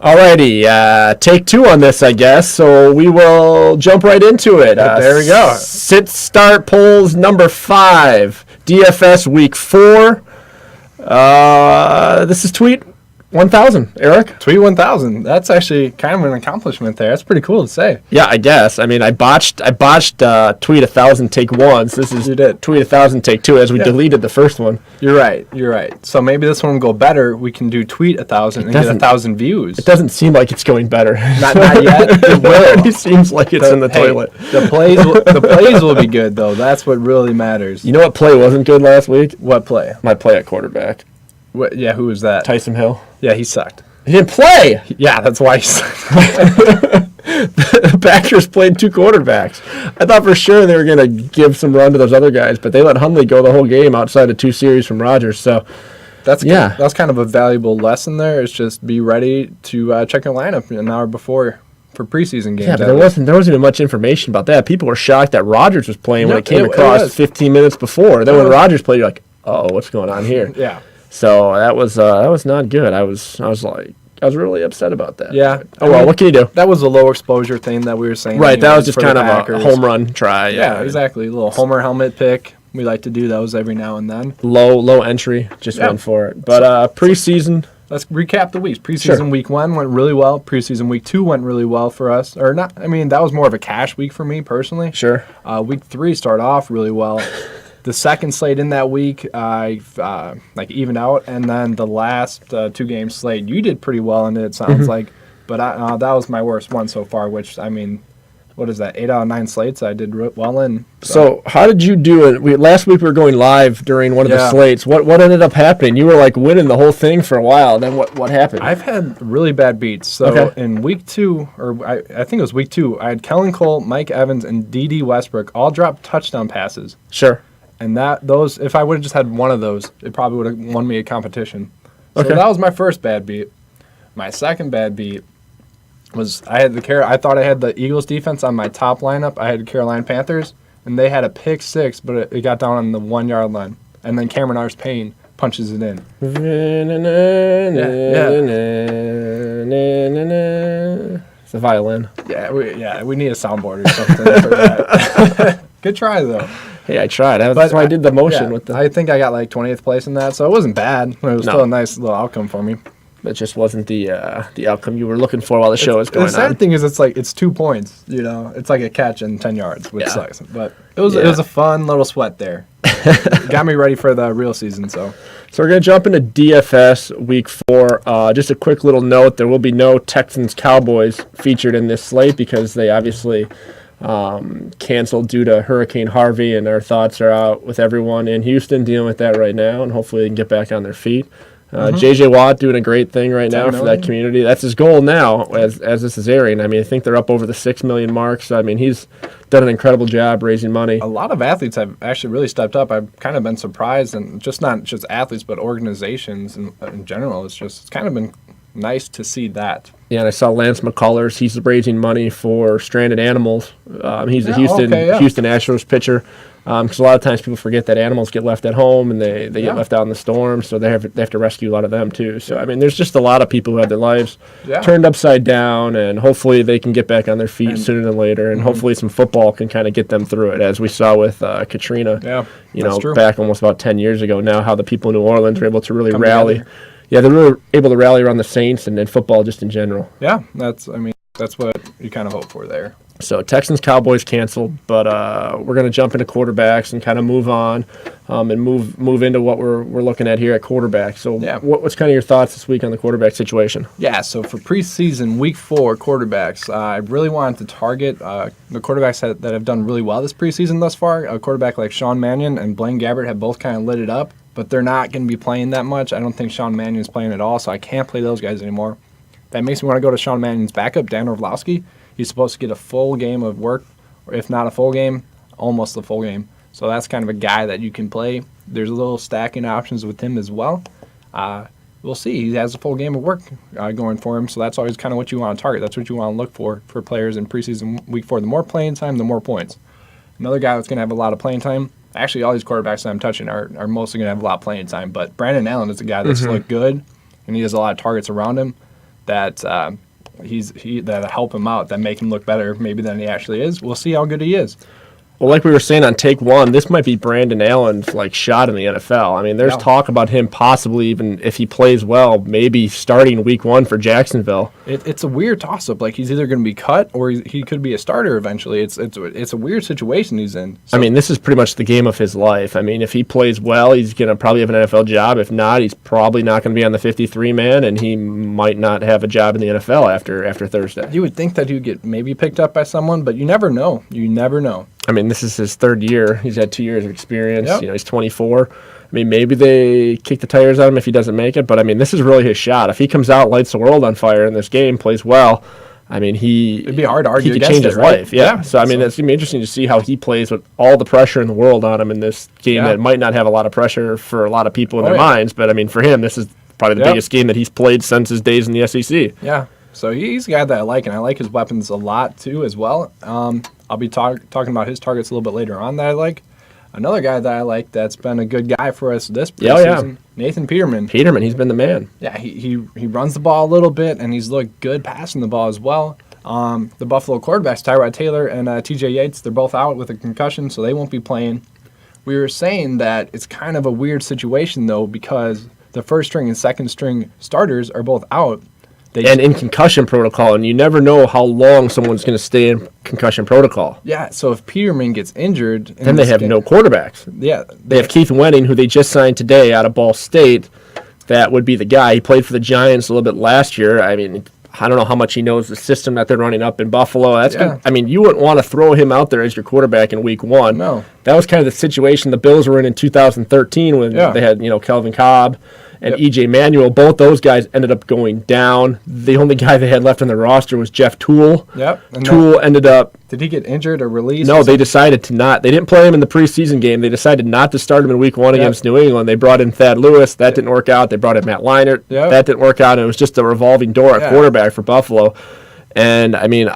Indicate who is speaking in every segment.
Speaker 1: Alrighty, take two on this, I guess. So we will jump right into it.
Speaker 2: There we go.
Speaker 1: Sit start polls number 5, DFS week 4. This is tweet 1,000. Eric?
Speaker 2: Tweet 1,000. That's actually kind of an accomplishment there. That's pretty cool to say.
Speaker 1: Yeah, I guess. I mean, I botched tweet 1,000 take 1. So this is tweet 1,000 take 2 as we deleted the first one.
Speaker 2: You're right. So maybe this one will go better. We can do tweet 1,000 and get 1,000 views.
Speaker 1: It doesn't seem like it's going better.
Speaker 2: Not yet. It will.
Speaker 1: It seems like it's in the toilet.
Speaker 2: The plays will be good though. That's what really matters.
Speaker 1: You know what play wasn't good last week?
Speaker 2: What play?
Speaker 1: My play at quarterback.
Speaker 2: Yeah, who was that?
Speaker 1: Taysom Hill.
Speaker 2: Yeah, he sucked.
Speaker 1: He didn't play.
Speaker 2: Yeah, that's why he sucked.
Speaker 1: The Packers played 2 quarterbacks. I thought for sure they were going to give some run to those other guys, but they let Hundley go the whole game outside of 2 series from Rodgers. So
Speaker 2: that's kind of a valuable lesson there. Is just be ready to check your lineup an hour before for preseason games.
Speaker 1: Yeah, but there wasn't even much information about that. People were shocked that Rodgers was playing when it came across 15 minutes before. Then when Rodgers played, you're like, oh, what's going on here?
Speaker 2: Yeah.
Speaker 1: So that was not good. I was really upset about that.
Speaker 2: Yeah.
Speaker 1: Oh well, what can you do?
Speaker 2: That was a low exposure thing that we were saying.
Speaker 1: Right. That was just kind of a home run try.
Speaker 2: Yeah, exactly. A little homer helmet pick. We like to do those every now and then.
Speaker 1: Low entry. Just went for it. But preseason.
Speaker 2: Let's recap the weeks. Preseason week 1 went really well. Preseason week 2 went really well for us. Or not. I mean, that was more of a cash week for me personally.
Speaker 1: Sure.
Speaker 2: Week 3 started off really well. The second slate in that week, I evened out, and then the last 2 game slate, you did pretty well in it. It sounds like, but that was my worst one so far. Which I mean, what is that? 8 out of 9 slates I did well in.
Speaker 1: So how did you do it? Last week we were going live during one of the slates. What ended up happening? You were like winning the whole thing for a while. Then what happened?
Speaker 2: I've had really bad beats. So in week 2, or I think it was week 2, I had Kellen Cole, Mike Evans, and D.D. Westbrook all drop touchdown passes.
Speaker 1: Sure.
Speaker 2: And those, if I would have just had one of those, it probably would have won me a competition. So
Speaker 1: Okay.
Speaker 2: that was my first bad beat. My second bad beat was I thought I had the Eagles defense on my top lineup. I had Carolina Panthers, and they had a pick 6, but it got down on the 1 yard line. And then Cameron Arce-Payne punches it in.
Speaker 1: It's a violin.
Speaker 2: Yeah, we need a soundboard or something for that. Good try though.
Speaker 1: Hey, I tried. That's why I did the motion with the.
Speaker 2: I think I got like 20th place in that, so it wasn't bad. It was still a nice little outcome for me.
Speaker 1: It just wasn't the outcome you were looking for while the show was going on.
Speaker 2: The sad thing is, it's 2 points. You know, it's like a catch in 10 yards, which sucks. But it was a fun little sweat there. Got me ready for the real season. So
Speaker 1: we're gonna jump into DFS week 4. Just a quick little note: there will be no Texans Cowboys featured in this slate because they obviously canceled due to Hurricane Harvey, and our thoughts are out with everyone in Houston dealing with that right now, and hopefully they can get back on their feet. J.J. Watt doing a great thing right now for that community. That's his goal now as this is airing. I mean, I think they're up over the 6 million mark, so I mean, he's done an incredible job raising money.
Speaker 2: A lot of athletes have actually really stepped up. I've kind of been surprised, and not just athletes, but organizations in general. It's kind of been nice to see that.
Speaker 1: Yeah, and I saw Lance McCullers. He's raising money for stranded animals. He's a Houston Astros pitcher. Because a lot of times people forget that animals get left at home and they get left out in the storm, so they have to rescue a lot of them too. So I mean, there's just a lot of people who have their lives turned upside down, and hopefully they can get back on their feet sooner than later, and hopefully some football can kind of get them through it, as we saw with Katrina. Yeah, back almost about 10 years ago now, how the people in New Orleans were able to really rally. Together. Yeah, they're really able to rally around the Saints and football just in general.
Speaker 2: Yeah, that's what you kind of hope for there.
Speaker 1: So Texans Cowboys canceled, but we're going to jump into quarterbacks and kind of move on and move into what we're looking at here at quarterback. So what's kind of your thoughts this week on the quarterback situation?
Speaker 2: Yeah, so for preseason week 4 quarterbacks, I really wanted to target the quarterbacks that have done really well this preseason thus far. A quarterback like Sean Mannion and Blaine Gabbert have both kind of lit it up, but they're not going to be playing that much. I don't think Sean Mannion is playing at all, so I can't play those guys anymore. That makes me want to go to Sean Mannion's backup, Dan Orlovsky. He's supposed to get a full game of work, or if not a full game, almost a full game. So that's kind of a guy that you can play. There's a little stacking options with him as well. We'll see. He has a full game of work going for him, so that's always kind of what you want to target. That's what you want to look for players in preseason week 4. The more playing time, the more points. Another guy that's going to have a lot of playing time, actually all these quarterbacks that I'm touching are mostly going to have a lot of playing time, but Brandon Allen is a guy that's looked good, and he has a lot of targets around him. that that help him out, that make him look better maybe than he actually is. We'll see how good he is.
Speaker 1: Well, like we were saying on take one, this might be Brandon Allen's shot in the NFL. I mean, there's talk about him possibly, even if he plays well, maybe starting week 1 for Jacksonville.
Speaker 2: It's a weird toss-up. He's either going to be cut or he could be a starter eventually. It's a weird situation he's in.
Speaker 1: So, I mean, this is pretty much the game of his life. I mean, if he plays well, he's going to probably have an NFL job. If not, he's probably not going to be on the 53-man, and he might not have a job in the NFL after Thursday.
Speaker 2: You would think that he would get maybe picked up by someone, but you never know. You never know.
Speaker 1: I mean, this is his 3rd year. He's had 2 years of experience.
Speaker 2: Yep.
Speaker 1: He's 24. I mean, maybe they kick the tires on him if he doesn't make it. But, I mean, this is really his shot. If he comes out, lights the world on fire in this game, plays well, I mean,
Speaker 2: it'd be hard to argue
Speaker 1: he could
Speaker 2: against
Speaker 1: change his
Speaker 2: right?
Speaker 1: life. Yeah. So, I mean, it's going to be interesting to see how he plays with all the pressure in the world on him in this game that might not have a lot of pressure for a lot of people in their minds. But, I mean, for him, this is probably the biggest game that he's played since his days in the SEC.
Speaker 2: Yeah. So he's a guy that I like, and I like his weapons a lot, too, as well. I'll be talking about his targets a little bit later on that I like. Another guy that I like that's been a good guy for us this preseason, Nathan Peterman.
Speaker 1: Peterman, he's been the man.
Speaker 2: Yeah, he runs the ball a little bit, and he's looked good passing the ball as well. The Buffalo quarterbacks, Tyrod Taylor and TJ Yates, they're both out with a concussion, so they won't be playing. We were saying that it's kind of a weird situation, though, because the first string and second string starters are both out.
Speaker 1: And in concussion protocol, and you never know how long someone's going to stay in concussion protocol.
Speaker 2: Yeah, so if Peterman gets injured...
Speaker 1: Then they have no quarterbacks.
Speaker 2: Yeah.
Speaker 1: They have Keith Wenning, who they just signed today out of Ball State. That would be the guy. He played for the Giants a little bit last year. I mean, I don't know how much he knows the system that they're running up in Buffalo. I mean, you wouldn't want to throw him out there as your quarterback in week 1.
Speaker 2: No.
Speaker 1: That was kind of the situation the Bills were in 2013 when they had, Kelvin Cobb and E.J. Manuel. Both those guys ended up going down. The only guy they had left on the roster was Jeff Toole.
Speaker 2: Yep. And
Speaker 1: Toole ended up...
Speaker 2: Did he get injured or released?
Speaker 1: No, they decided to not. They didn't play him in the preseason game. They decided not to start him in week 1 against New England. They brought in Thad Lewis. That didn't work out. They brought in Matt Leinart. That didn't work out. And it was just a revolving door at quarterback for Buffalo. And, I mean...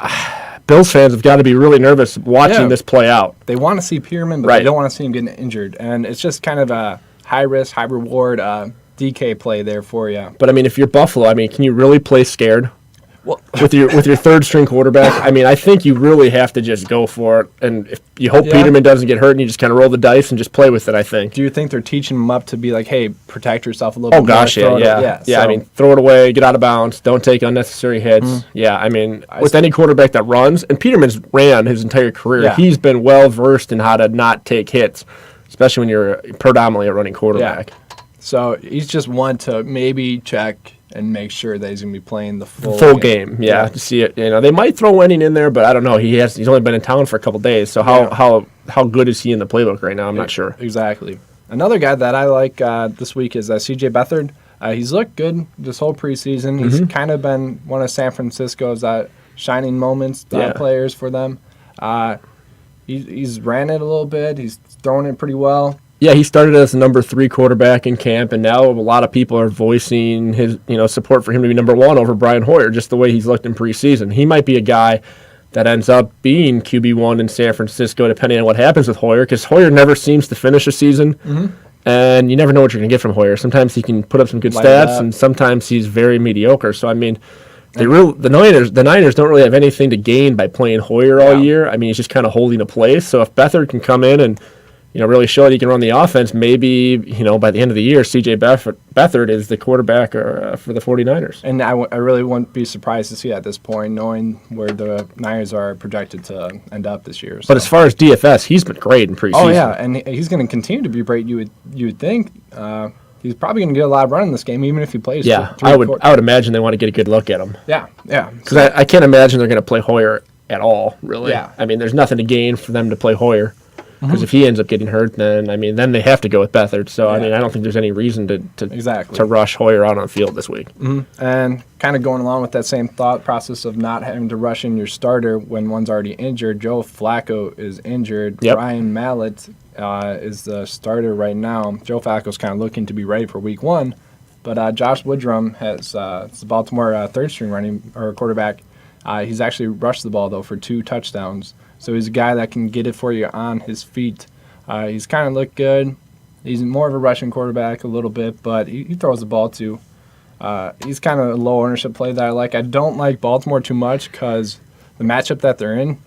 Speaker 1: Bills fans have got to be really nervous watching this play out.
Speaker 2: They want to see Peterman, but they don't want to see him getting injured. And it's just kind of a high-risk, high-reward DK play there for you.
Speaker 1: But, I mean, if you're Buffalo, I mean, can you really play scared? Well, with your third-string quarterback? I mean, I think you really have to just go for it. And if you hope Peterman doesn't get hurt and you just kind of roll the dice and just play with it, I think.
Speaker 2: Do you think they're teaching him up to be like, hey, protect yourself a little bit more?
Speaker 1: Oh, gosh, yeah. So, I mean, throw it away, get out of bounds, don't take unnecessary hits. Yeah, I mean, with any quarterback that runs, and Peterman's ran his entire career, he's been well-versed in how to not take hits, especially when you're predominantly a running quarterback.
Speaker 2: Yeah. So he's just one to maybe check and make sure that he's going to be playing the
Speaker 1: full game. Yeah, to see it. They might throw Wenning in there, but I don't know. He's only been in town for a couple days, so how good is he in the playbook right now? I'm not sure.
Speaker 2: Exactly. Another guy that I like this week is C.J. Beathard. He's looked good this whole preseason. He's kind of been one of San Francisco's shining moments players for them. He's ran it a little bit. He's thrown it pretty well.
Speaker 1: Yeah, he started as the number 3 quarterback in camp, and now a lot of people are voicing his support for him to be number 1 over Brian Hoyer, just the way he's looked in preseason. He might be a guy that ends up being QB1 in San Francisco, depending on what happens with Hoyer, because Hoyer never seems to finish a season, and you never know what you're going to get from Hoyer. Sometimes he can put up some good stats, and sometimes he's very mediocre. So, I mean, the Niners don't really have anything to gain by playing Hoyer all year. I mean, he's just kind of holding a place. So if Beathard can come in and really show that he can run the offense, maybe, by the end of the year, C.J. Beathard is the quarterback for the 49ers.
Speaker 2: And I really wouldn't be surprised to see at this point, knowing where the Niners are projected to end up this year. So.
Speaker 1: But as far as DFS, he's been great in preseason.
Speaker 2: Oh, yeah, and he's going to continue to be great, you would think. He's probably going to get a lot of run in this game, even if he plays.
Speaker 1: Yeah, I would imagine they want to get a good look at him.
Speaker 2: Yeah.
Speaker 1: Because I can't imagine they're going to play Hoyer at all, really. Yeah. I mean, there's nothing to gain for them to play Hoyer. Because if he ends up getting hurt, then they have to go with Beathard. So, I mean, I don't think there's any reason to rush Hoyer out on the field this week.
Speaker 2: And kind of going along with that same thought process of not having to rush in your starter when one's already injured, Joe Flacco is injured. Yep. Ryan Mallett is the starter right now. Joe Flacco's kind of looking to be ready for week 1. But Josh Woodrum has the Baltimore third-string running or quarterback. He's actually rushed the ball, though, for 2 touchdowns. So he's a guy that can get it for you on his feet. He's kind of looked good. He's more of a rushing quarterback a little bit, but he throws the ball too. He's kind of a low ownership play that I like. I don't like Baltimore too much because the matchup that they're in,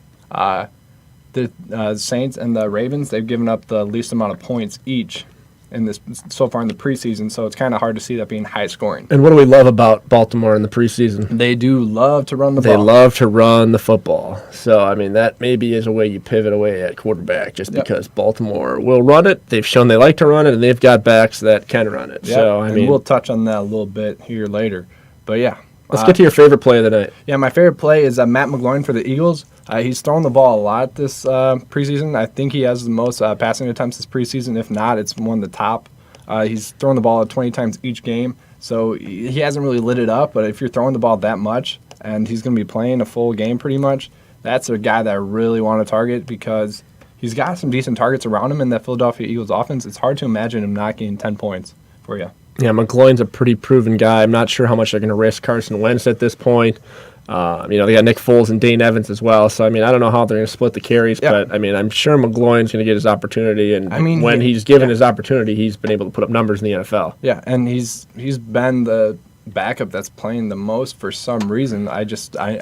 Speaker 2: the Saints and the Ravens, they've given up the least amount of points each in this so far in the preseason, so it's kind of hard to see that being high scoring.
Speaker 1: And what do we love about Baltimore in the preseason?
Speaker 2: They do love to run the ball.
Speaker 1: They love to run the football. So, I mean, that maybe is a way you pivot away at quarterback just because Baltimore will run it. They've shown they like to run it, and they've got backs that can run it.
Speaker 2: Yep.
Speaker 1: So, I mean,
Speaker 2: we'll touch on that a little bit here later. But, yeah.
Speaker 1: Let's get to your favorite play of the night.
Speaker 2: Yeah, my favorite play is Matt McGloin for the Eagles. He's thrown the ball a lot this preseason. I think he has the most passing attempts this preseason. If not, it's one of the top. He's thrown the ball 20 times each game, so he hasn't really lit it up. But if you're throwing the ball that much and he's going to be playing a full game pretty much, that's a guy that I really want to target because he's got some decent targets around him in that Philadelphia Eagles offense. It's hard to imagine him not getting 10 points for you.
Speaker 1: Yeah, McGloin's a pretty proven guy. I'm not sure how much they're going to risk Carson Wentz at this point. They got Nick Foles and Dane Evans as well. So, I mean, I don't know how they're going to split the carries, but, I mean, I'm sure McGloin's going to get his opportunity. And when he's given his opportunity, he's been able to put up numbers in the NFL.
Speaker 2: Yeah, and he's been the backup that's playing the most for some reason. I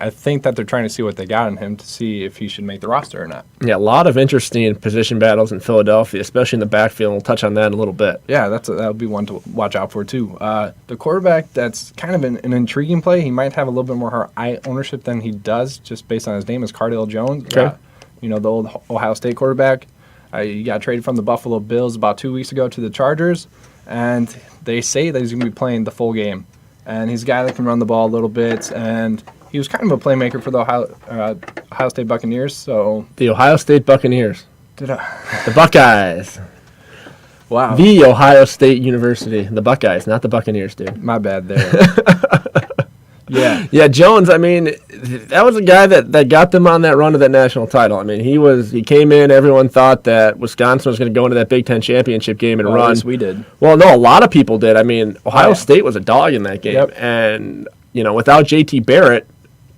Speaker 2: think that they're trying to see what they got in him to see if he should make the roster or not.
Speaker 1: Yeah, a lot of interesting position battles in Philadelphia, especially in the backfield. We'll touch on that in a little bit.
Speaker 2: Yeah, that'll be one to watch out for too. The quarterback that's kind of an intriguing play. He might have a little bit more high ownership than he does just based on his name is Cardale Jones.
Speaker 1: Okay.
Speaker 2: The old Ohio State quarterback. He got traded from the Buffalo Bills about 2 weeks ago to the Chargers, and they say that he's going to be playing the full game. And he's a guy that can run the ball a little bit, and he was kind of a playmaker for the Ohio State Buccaneers. So
Speaker 1: the Ohio State Buccaneers.
Speaker 2: The
Speaker 1: Buckeyes.
Speaker 2: Wow.
Speaker 1: The Ohio State University. The Buckeyes, not the Buccaneers, dude.
Speaker 2: My bad there. Yeah.
Speaker 1: Yeah, Jones, I mean, that was a guy that got them on that run to that national title. I mean, he came in, everyone thought that Wisconsin was going to go into that Big Ten championship game and run.
Speaker 2: Yes, we did.
Speaker 1: Well, no, a lot of people did. I mean, Ohio State was a dog in that game. Yep. And, without J.T. Barrett,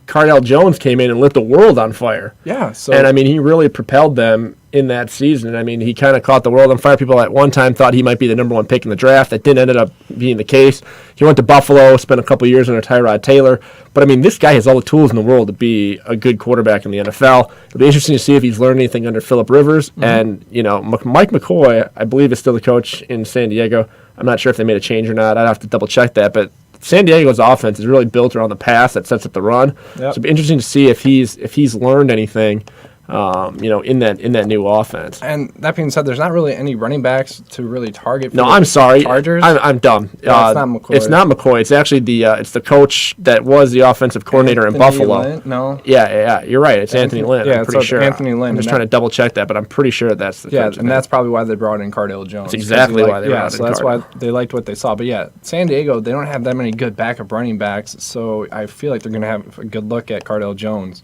Speaker 1: Cardale Jones came in and lit the world on fire.
Speaker 2: Yeah.
Speaker 1: And, I mean, he really propelled them in that season. I mean, he kind of caught the world on fire. People at one time thought he might be the number one pick in the draft. That didn't end up being the case. He went to Buffalo, spent a couple years under Tyrod Taylor. But, I mean, this guy has all the tools in the world to be a good quarterback in the NFL. It'll be interesting to see if he's learned anything under Phillip Rivers. Mm-hmm. And, Mike McCoy, I believe, is still the coach in San Diego. I'm not sure if they made a change or not. I'd have to double-check that. But San Diego's offense is really built around the pass that sets up the run. Yep. So it'll be interesting to see if he's learned anything in that new offense.
Speaker 2: And that being said, there's not really any running backs to really target. For
Speaker 1: I'm sorry.
Speaker 2: Chargers.
Speaker 1: I'm dumb.
Speaker 2: No, it's not McCoy.
Speaker 1: It's not McCoy. It's actually it's the coach that was the offensive coordinator in Buffalo.
Speaker 2: Lynn? No.
Speaker 1: Yeah. You're right. It's Anthony Lynn.
Speaker 2: Yeah,
Speaker 1: I'm pretty sure.
Speaker 2: Anthony Lynn.
Speaker 1: I'm just trying to double check that, but I'm pretty sure that's the coach.
Speaker 2: Yeah, and that's probably why they brought in Cardale Jones.
Speaker 1: That's exactly why they brought in
Speaker 2: so that's why they liked what they saw. But yeah, San Diego, they don't have that many good backup running backs, so I feel like they're going to have a good look at Cardale Jones.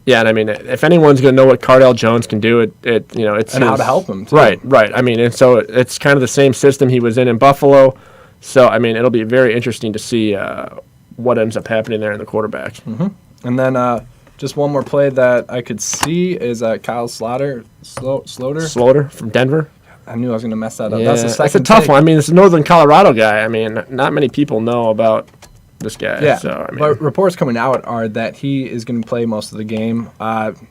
Speaker 1: Yeah, and I mean, if anyone's going to know what Cardale Jones can do, it's
Speaker 2: and how to help him too.
Speaker 1: Right. I mean, and so it's kind of the same system he was in Buffalo. So I mean, it'll be very interesting to see what ends up happening there in the quarterbacks.
Speaker 2: Mm-hmm. And then just one more play that I could see is Kyle Sloter
Speaker 1: from Denver.
Speaker 2: I knew I was going to mess that up.
Speaker 1: Yeah, that's a tough one. I mean, it's a Northern Colorado guy. I mean, not many people know about this guy.
Speaker 2: Yeah,
Speaker 1: so, I mean,
Speaker 2: but reports coming out are that he is going to play most of the game.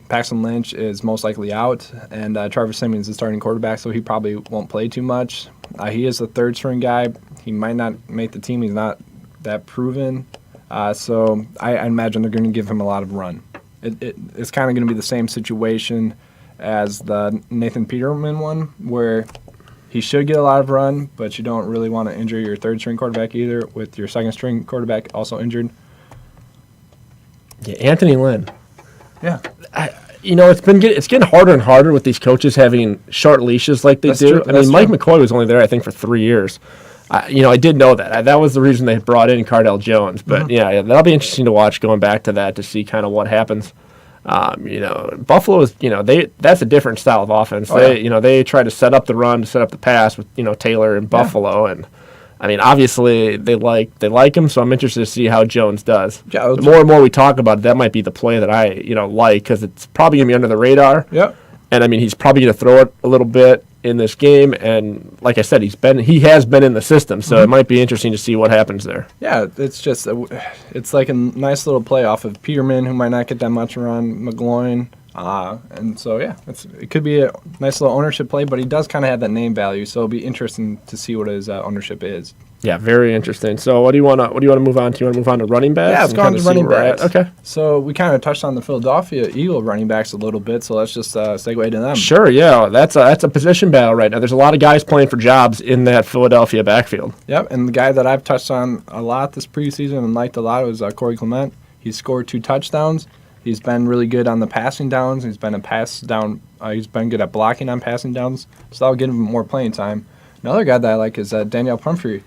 Speaker 2: Paxton Lynch is most likely out, and Trevor Siemian is the starting quarterback, so he probably won't play too much. He is the third-string guy. He might not make the team. He's not that proven. So I imagine they're going to give him a lot of run. It's kind of going to be the same situation as the Nathan Peterman one, where he should get a lot of run, but you don't really want to injure your third-string quarterback either, with your second-string quarterback also injured.
Speaker 1: Yeah, Anthony Lynn.
Speaker 2: Yeah.
Speaker 1: It's getting harder and harder with these coaches having short leashes like they do.
Speaker 2: True.
Speaker 1: Mike McCoy was only there, I think, for 3 years. I did know that. That was the reason they brought in Cardale Jones. But, yeah, that'll be interesting to watch going back to that to see kind of what happens. Buffalo is, that's a different style of offense. They try to set up the run, to set up the pass with, Taylor and Buffalo. And, I mean, obviously they like him, so I'm interested to see how Jones does.
Speaker 2: Yeah,
Speaker 1: the more and more we talk about it, that might be the play that I, like, because it's probably going to be under the radar.
Speaker 2: Yep.
Speaker 1: And, I mean, he's probably going to throw it a little bit. in this game, and like I said, he has been in the system, so it might be interesting to see what happens there.
Speaker 2: Yeah, it's like a nice little play off of Peterman, who might not get that much run, McGloin, and so it could be a nice little ownership play, but he does kind of have that name value, so it'll be interesting to see what his ownership is.
Speaker 1: Yeah, very interesting. So what do you want to move on to? You want to move on to running backs?
Speaker 2: Yeah, let's go on to running backs.
Speaker 1: Okay.
Speaker 2: So we kind of touched on the Philadelphia Eagle running backs a little bit, so let's just segue to them.
Speaker 1: Sure, yeah. That's a position battle right now. There's a lot of guys playing for jobs in that Philadelphia backfield.
Speaker 2: Yep, and the guy that I've touched on a lot this preseason and liked a lot was Corey Clement. He's scored 2 touchdowns. He's been really good on the passing downs. He's been he's been good at blocking on passing downs, so that'll give him more playing time. Another guy that I like is Danielle Pumphrey.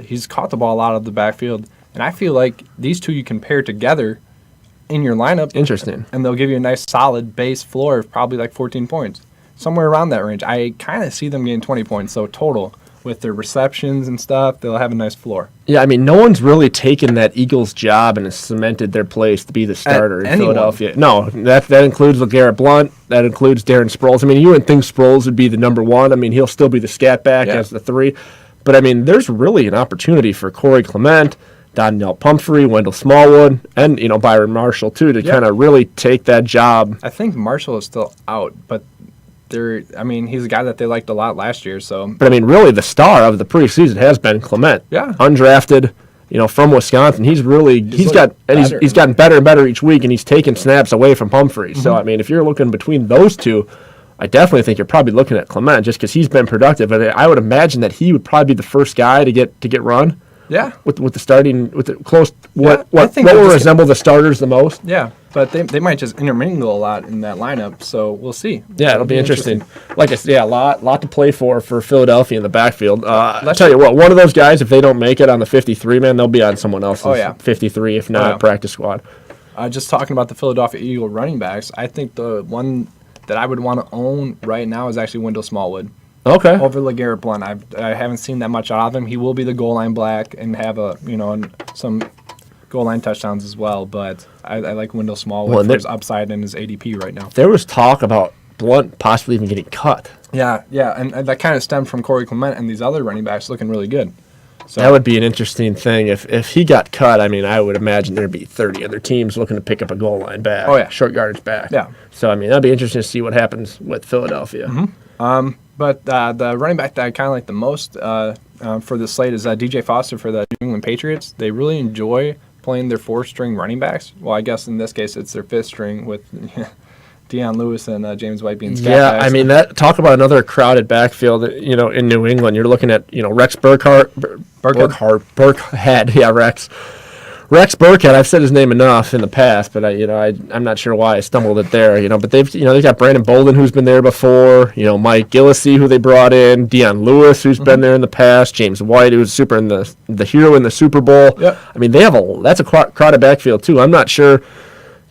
Speaker 2: He's caught the ball out of the backfield, and I feel like these two you can pair together in your lineup.
Speaker 1: Interesting.
Speaker 2: And they'll give you a nice solid base floor of probably like 14 points. Somewhere around that range. I kind of see them getting 20 points, so total. With their receptions and stuff, they'll have a nice floor.
Speaker 1: Yeah, I mean, no one's really taken that Eagles job and has cemented their place to be the starter in Philadelphia. No, that includes LeGarrette Blount. That includes Darren Sproles. I mean, you wouldn't think Sproles would be the number 1. I mean, he'll still be the scat back as the 3. But, I mean, there's really an opportunity for Corey Clement, Danielle Pumphrey, Wendell Smallwood, and, Byron Marshall, too, to kind of really take that job.
Speaker 2: I think Marshall is still out, but he's a guy that they liked a lot last year. So,
Speaker 1: but I mean, really, the star of the preseason has been Clement.
Speaker 2: Yeah,
Speaker 1: undrafted, from Wisconsin. He's gotten better and better each week, and he's taken snaps away from Pumphrey. So, I mean, if you're looking between those two, I definitely think you're probably looking at Clement just because he's been productive. And I would imagine that he would probably be the first guy to get run.
Speaker 2: Yeah,
Speaker 1: with the starting with the close what will resemble the starters the most.
Speaker 2: Yeah, but they might just intermingle a lot in that lineup, so we'll see.
Speaker 1: Yeah, it'll be interesting. Like I said, a lot to play for Philadelphia in the backfield. I'll tell you what, one of those guys, if they don't make it on the 53 man, they'll be on someone else's 53, if not practice squad.
Speaker 2: Just talking about the Philadelphia Eagle running backs, I think the one that I would want to own right now is actually Wendell Smallwood.
Speaker 1: Okay.
Speaker 2: Over LeGarrette Blount. I haven't seen that much out of him. He will be the goal line black and have some goal line touchdowns as well, but I like Wendell Smallwood for his upside and his ADP right now.
Speaker 1: There was talk about Blount possibly even getting cut.
Speaker 2: Yeah, and that kind of stemmed from Corey Clement and these other running backs looking really good. So
Speaker 1: that would be an interesting thing. If he got cut, I mean, I would imagine there'd be 30 other teams looking to pick up a goal line back.
Speaker 2: Oh, yeah.
Speaker 1: Short yardage back.
Speaker 2: Yeah.
Speaker 1: So, I mean, that'd be interesting to see what happens with Philadelphia.
Speaker 2: Mm-hmm. But the running back that I kind of like the most for this slate is DJ Foster for the New England Patriots. They really enjoy playing their 4th-string running backs. Well, I guess in this case it's their 5th string with Deion Lewis and James White being scat backs.
Speaker 1: I mean, talk about another crowded backfield, in New England. You're looking at, Rex Burkhead. Yeah, Rex Burkhead. I've said his name enough in the past, but I'm not sure why I stumbled it there. But they've got Brandon Bolden, who's been there before. Mike Gillislee, who they brought in. Deion Lewis, who's been there in the past. James White, who's the hero in the Super Bowl.
Speaker 2: Yep.
Speaker 1: I mean, that's a crowded backfield too. I'm not sure,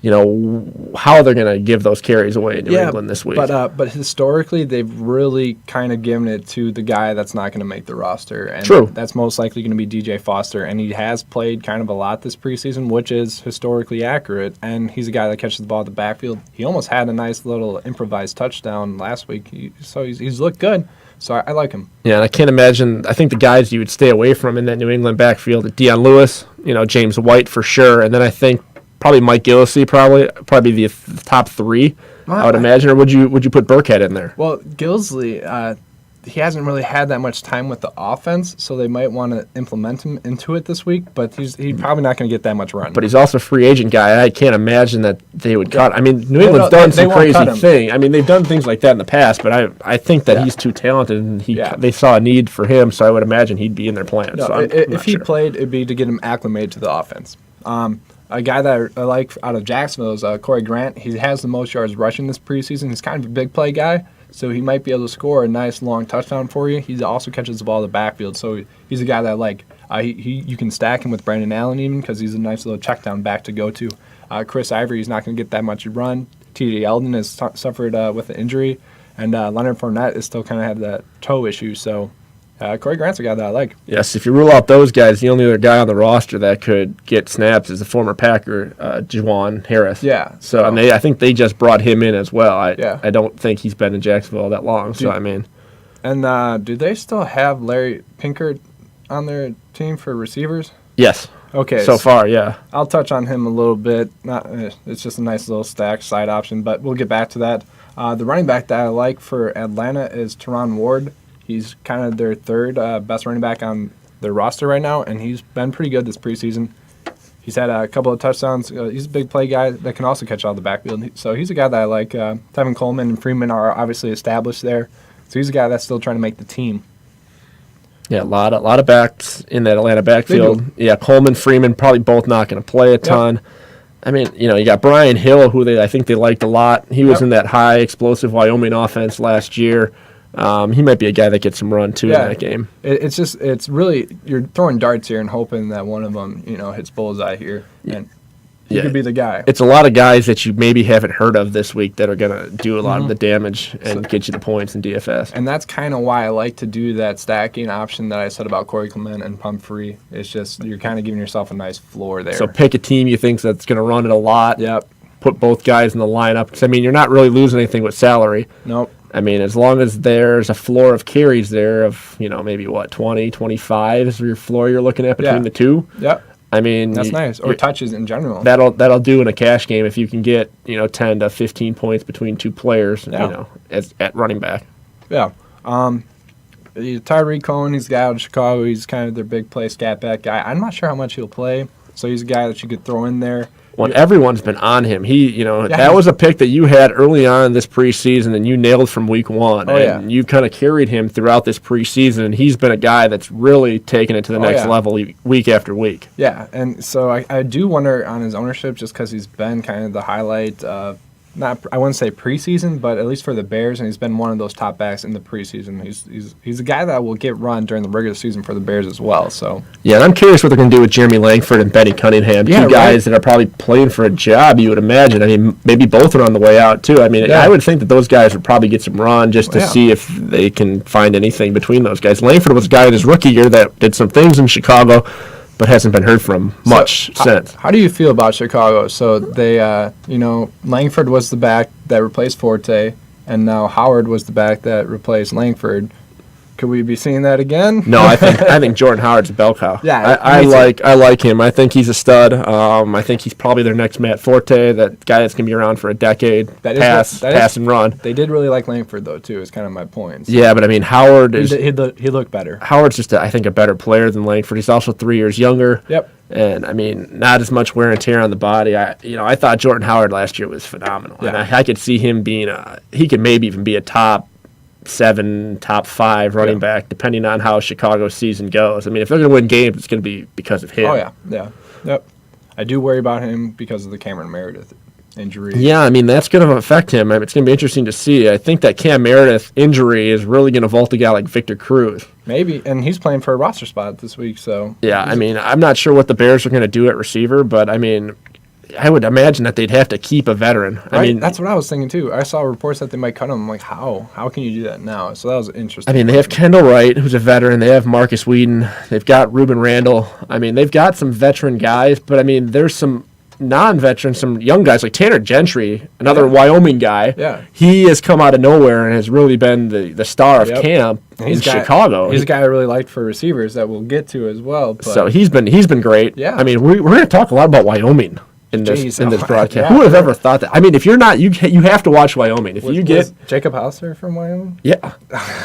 Speaker 1: how they're going to give those carries away in New England this week.
Speaker 2: But historically, they've really kind of given it to the guy that's not going to make the roster. And
Speaker 1: True.
Speaker 2: That's most likely going to be DJ Foster. And he has played kind of a lot this preseason, which is historically accurate. And he's a guy that catches the ball at the backfield. He almost had a nice little improvised touchdown last week. So he's looked good. So I like him.
Speaker 1: Yeah, and I can't imagine. I think the guys you would stay away from in that New England backfield, Deion Lewis, James White for sure. And then I think probably Mike Gillislee, probably the top 3, I would imagine. Or would you put Burkhead in there?
Speaker 2: Well, Gillislee, he hasn't really had that much time with the offense, so they might want to implement him into it this week. But he's probably not going to get that much run.
Speaker 1: But he's also a free agent guy. I can't imagine that they would cut. I mean, New England's done some crazy thing. I mean, they've done things like that in the past. But I think that he's too talented, and they saw a need for him. So I would imagine he'd be in their plan.
Speaker 2: No,
Speaker 1: so
Speaker 2: if he played, it'd be to get him acclimated to the offense. A guy that I like out of Jacksonville is Corey Grant. He has the most yards rushing this preseason. He's kind of a big play guy, so he might be able to score a nice long touchdown for you. He also catches the ball in the backfield, so he's a guy that I like. You can stack him with Brandon Allen even because he's a nice little check down back to go to. Chris Ivory, he's not going to get that much run. T.J. Eldon has suffered with an injury, and Leonard Fournette is still kind of have that toe issue, so Corey Grant's a guy that I like.
Speaker 1: Yes, if you rule out those guys, the only other guy on the roster that could get snaps is the former Packer, Juwan Harris.
Speaker 2: Yeah.
Speaker 1: So I think they just brought him in as well. I don't think he's been in Jacksonville that long. So, I mean.
Speaker 2: And do they still have Larry Pinkert on their team for receivers?
Speaker 1: Yes.
Speaker 2: Okay.
Speaker 1: So far, yeah.
Speaker 2: I'll touch on him a little bit. It's just a nice little stack side option, but we'll get back to that. The running back that I like for Atlanta is Teron Ward. He's kind of their third best running back on their roster right now, and he's been pretty good this preseason. He's had a couple of touchdowns. He's a big play guy that can also catch out of the backfield. So he's a guy that I like. Tevin Coleman and Freeman are obviously established there. So he's a guy that's still trying to make the team.
Speaker 1: Yeah, a lot of backs in that Atlanta backfield. Yeah, Coleman, Freeman, probably both not going to play a ton. Yep. I mean, you got Brian Hill, who I think they liked a lot. He was in that high explosive Wyoming offense last year. He might be a guy that gets some run too in that game.
Speaker 2: It's really, you're throwing darts here and hoping that one of them hits bullseye here, and he could be the guy.
Speaker 1: It's a lot of guys that you maybe haven't heard of this week that are going to do a lot of the damage and get you the points in DFS.
Speaker 2: And that's kind of why I like to do that stacking option that I said about Corey Clement and Pumphrey. It's just you're kind of giving yourself a nice floor there.
Speaker 1: So pick a team you think that's going to run it a lot.
Speaker 2: Yep.
Speaker 1: Put both guys in the lineup. Because, I mean, you're not really losing anything with salary.
Speaker 2: Nope.
Speaker 1: I mean, as long as there's a floor of carries there of, maybe 20, 25 is your floor you're looking at between the two.
Speaker 2: Yep.
Speaker 1: I mean,
Speaker 2: that's nice. Or touches in general.
Speaker 1: That'll do in a cash game if you can get 10 to 15 points between two players. At running back.
Speaker 2: Yeah. Tyreek Cohen, he's the guy out of Chicago. He's kind of their big play scat back guy. I'm not sure how much he'll play, so he's a guy that you could throw in there.
Speaker 1: Well, everyone's been on him. That was a pick that you had early on this preseason, and you nailed from week one. And you kind of carried him throughout this preseason, and he's been a guy that's really taken it to the next level week after week.
Speaker 2: Yeah, and so I do wonder on his ownership just because he's been kind of the highlight of, I wouldn't say preseason, but at least for the Bears, and he's been one of those top backs in the preseason. He's a guy that will get run during the regular season for the Bears as well. So
Speaker 1: yeah, and I'm curious what they're going to do with Jeremy Langford and Benny Cunningham, two guys that are probably playing for a job. You would imagine. I mean, maybe both are on the way out too. I mean, I would think that those guys would probably get some run just to see if they can find anything between those guys. Langford was a guy in his rookie year that did some things in Chicago, but hasn't been heard from much since.
Speaker 2: How do you feel about Chicago? So they, Langford was the back that replaced Forte, and now Howard was the back that replaced Langford. Could we be seeing that again?
Speaker 1: No, I think Jordan Howard's a bell cow.
Speaker 2: Yeah,
Speaker 1: I like him. I think he's a stud. I think he's probably their next Matt Forte, that guy that's gonna be around for a decade. Pass and run.
Speaker 2: They did really like Langford though too. Is kind of my point. So.
Speaker 1: Yeah, but I mean Howard is
Speaker 2: he looked better.
Speaker 1: Howard's just I think a better player than Langford. He's also 3 years younger.
Speaker 2: Yep.
Speaker 1: And I mean, not as much wear and tear on the body. I thought Jordan Howard last year was phenomenal, and I could see him being he could maybe even be a top 7, top 5 running back, depending on how Chicago's season goes. I mean, if they're going to win games, it's going to be because of him.
Speaker 2: Oh, yeah. Yep. I do worry about him because of the Cameron Meredith injury.
Speaker 1: Yeah, I mean, that's going to affect him. I mean, it's going to be interesting to see. I think that Cam Meredith injury is really going to vault a guy like Victor Cruz.
Speaker 2: Maybe, and he's playing for a roster spot this week, so...
Speaker 1: Yeah, I mean, I'm not sure what the Bears are going to do at receiver, but, I mean... I would imagine that they'd have to keep a veteran.
Speaker 2: Right?
Speaker 1: I mean,
Speaker 2: that's what I was thinking too. I saw reports that they might cut him. I'm like, how? How can you do that now? So that was interesting.
Speaker 1: I mean, they have Kendall Wright, who's a veteran. They have Marcus Whedon. They've got Ruben Randall. I mean, they've got some veteran guys, but I mean, there's some non-veteran, some young guys like Tanner Gentry, another Wyoming guy.
Speaker 2: Yeah,
Speaker 1: he has come out of nowhere and has really been the star of camp in Chicago.
Speaker 2: He's a guy I really liked for receivers that we'll get to as well. But.
Speaker 1: So he's been great.
Speaker 2: Yeah,
Speaker 1: I mean, we're going to talk a lot about Wyoming in this broadcast.
Speaker 2: Yeah,
Speaker 1: who would have ever thought that? I mean, if you're not, you have to watch Wyoming. If you get
Speaker 2: Jacob Hauser from Wyoming,
Speaker 1: yeah.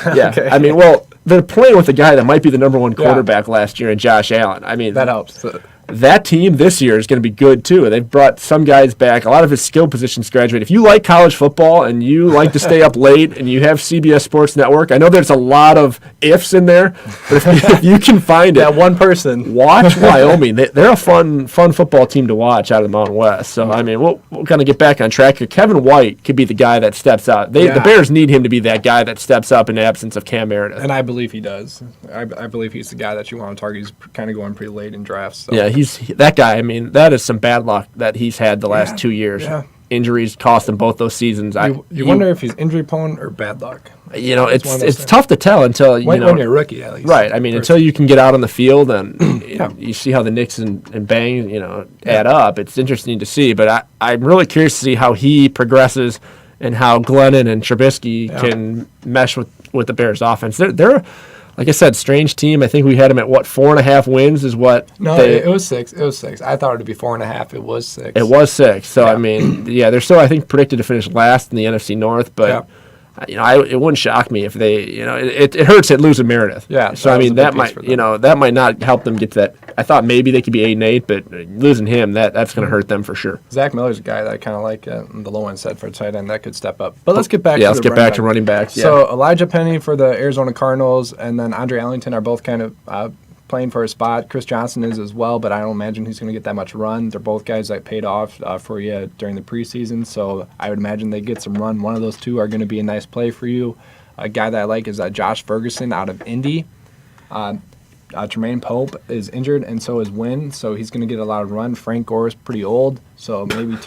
Speaker 1: Okay. I mean, well, they're playing with a guy that might be the number 1 quarterback last year in Josh Allen. I mean,
Speaker 2: that helps.
Speaker 1: That team this year is going to be good too. They've brought some guys back. A lot of his skill positions graduate. If you like college football and you like to stay up late and you have CBS Sports Network, I know there's a lot of ifs in there, but if you can find it,
Speaker 2: that one person,
Speaker 1: watch Wyoming. They're a fun football team to watch out of the Mountain West. So I mean, we'll kind of get back on track here. Kevin White could be the guy that steps out. The Bears need him to be that guy that steps up in the absence of Cam Meredith.
Speaker 2: And I believe he does. I believe he's the guy that you want to target. He's kind of going pretty late in drafts. So.
Speaker 1: Yeah, he's that guy. I mean, that is some bad luck that he's had the last 2 years.
Speaker 2: Yeah.
Speaker 1: Injuries cost him both those seasons.
Speaker 2: You wonder if he's injury prone or bad luck.
Speaker 1: You know, it's tough to tell until
Speaker 2: when you're a rookie, at least.
Speaker 1: Right. I mean, until you can get out on the field and you see how the nicks and bangs, add up. It's interesting to see. But I'm really curious to see how he progresses and how Glennon and Trubisky can mesh with with the Bears offense. They're like I said, strange team. I think we had them at 4.5 wins is what.
Speaker 2: No, it was 6. It was 6. I thought it would be 4.5. It was 6.
Speaker 1: It was 6. So I mean, they're still I think predicted to finish last in the NFC North, but. It wouldn't shock me if they, it hurts at losing Meredith.
Speaker 2: Yeah.
Speaker 1: So I mean that might not help them get to that. I thought maybe they could be 8-8, but losing him that's going to hurt them for sure.
Speaker 2: Zach Miller's a guy that I kind of like on the low end set for a tight end that could step up. But let's get back.
Speaker 1: Let's get back to running backs. Yeah.
Speaker 2: So Elijah Penny for the Arizona Cardinals and then Andre Ellington are both kind of playing for a spot. Chris Johnson is as well, but I don't imagine he's going to get that much run. They're both guys that paid off for you during the preseason, so I would imagine they get some run. One of those two are going to be a nice play for you. A guy that I like is Josh Ferguson out of Indy. Tremaine Pope is injured, and so is Wynn, so he's going to get a lot of run. Frank Gore is pretty old, so maybe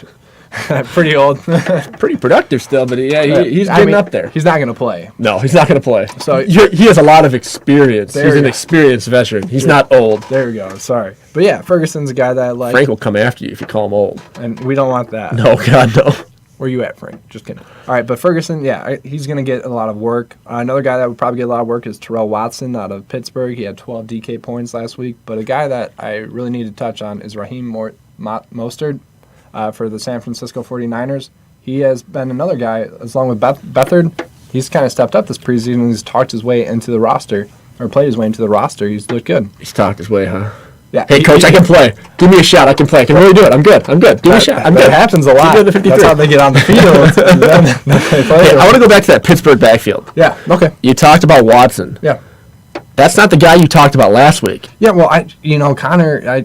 Speaker 2: pretty old.
Speaker 1: Pretty productive still, but he's getting up there.
Speaker 2: He's not going to play.
Speaker 1: No, he's not going to play.
Speaker 2: So
Speaker 1: he has a lot of experience. He's an experienced veteran. He's not old.
Speaker 2: There we go. Sorry. But yeah, Ferguson's a guy that I like.
Speaker 1: Frank will come after you if you call him old.
Speaker 2: And we don't want that.
Speaker 1: No, God, no.
Speaker 2: Where you at, Frank? Just kidding. All right, but Ferguson, he's going to get a lot of work. Another guy that would probably get a lot of work is Terrell Watson out of Pittsburgh. He had 12 DK points last week. But a guy that I really need to touch on is Raheem Mostert. For the San Francisco 49ers. He has been another guy, along with Beathard. He's kind of stepped up this preseason. He's talked his way into the roster, or played his way into the roster. He's looked good.
Speaker 1: He's talked his way, huh?
Speaker 2: Yeah.
Speaker 1: Hey, Coach, I can play. Give me a shot. I can play. I can really do it. I'm good. Give me a shot. I'm good.
Speaker 2: That happens a lot. That's how they get on the field. Then they play.
Speaker 1: Hey, I want to go back to that Pittsburgh backfield.
Speaker 2: Yeah, okay.
Speaker 1: You talked about Watson.
Speaker 2: Yeah.
Speaker 1: That's not the guy you talked about last week.
Speaker 2: Yeah, well, Connor.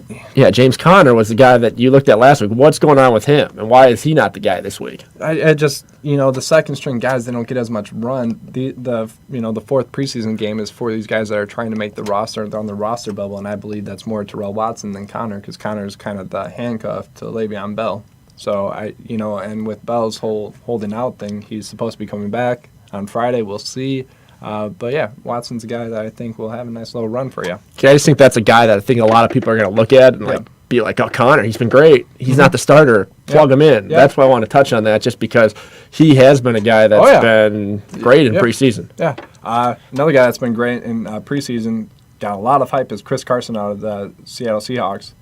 Speaker 1: James Conner was the guy that you looked at last week. What's going on with him, and why is he not the guy this week?
Speaker 2: I just, the second string guys, they don't get as much run. The fourth preseason game is for these guys that are trying to make the roster. They're on the roster bubble, and I believe that's more Terrell Watson than Connor, because Connor is kind of the handcuff to Le'Veon Bell. So and with Bell's whole holding out thing, he's supposed to be coming back on Friday. We'll see. But yeah, Watson's a guy that I think will have a nice little run for you.
Speaker 1: I just think that's a guy that I think a lot of people are going to look at and be like, oh, Connor, he's been great. He's not the starter. Plug him in. That's why I want to touch on that, just because he has been a guy that's been great in preseason.
Speaker 2: Yeah. Another guy that's been great in preseason, got a lot of hype, is Chris Carson out of the Seattle Seahawks.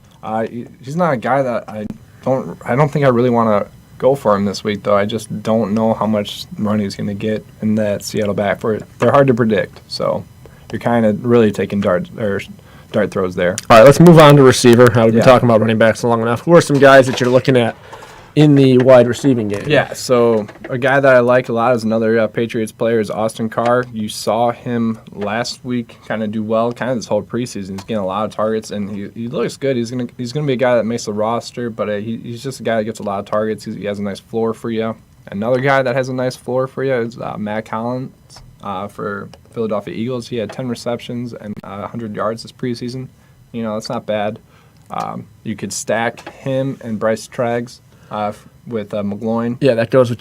Speaker 2: He's not a guy that I don't think I really want to go for him this week, though. I just don't know how much run he's going to get in that Seattle back for it. They're hard to predict, so you're kind of really taking dart throws there.
Speaker 1: All right, let's move on to receiver. We've been talking about running backs long enough. Who are some guys that you're looking at in the wide receiving game?
Speaker 2: Yeah, so a guy that I like a lot is another Patriots player is Austin Carr. You saw him last week kind of do well, kind of this whole preseason. He's getting a lot of targets, and he looks good. He's gonna be a guy that makes the roster, but he's just a guy that gets a lot of targets. He has a nice floor for you. Another guy that has a nice floor for you is Matt Collins for Philadelphia Eagles. He had 10 receptions and 100 yards this preseason. That's not bad. You could stack him and Bryce Treggs with McGloin.
Speaker 1: Yeah, that goes with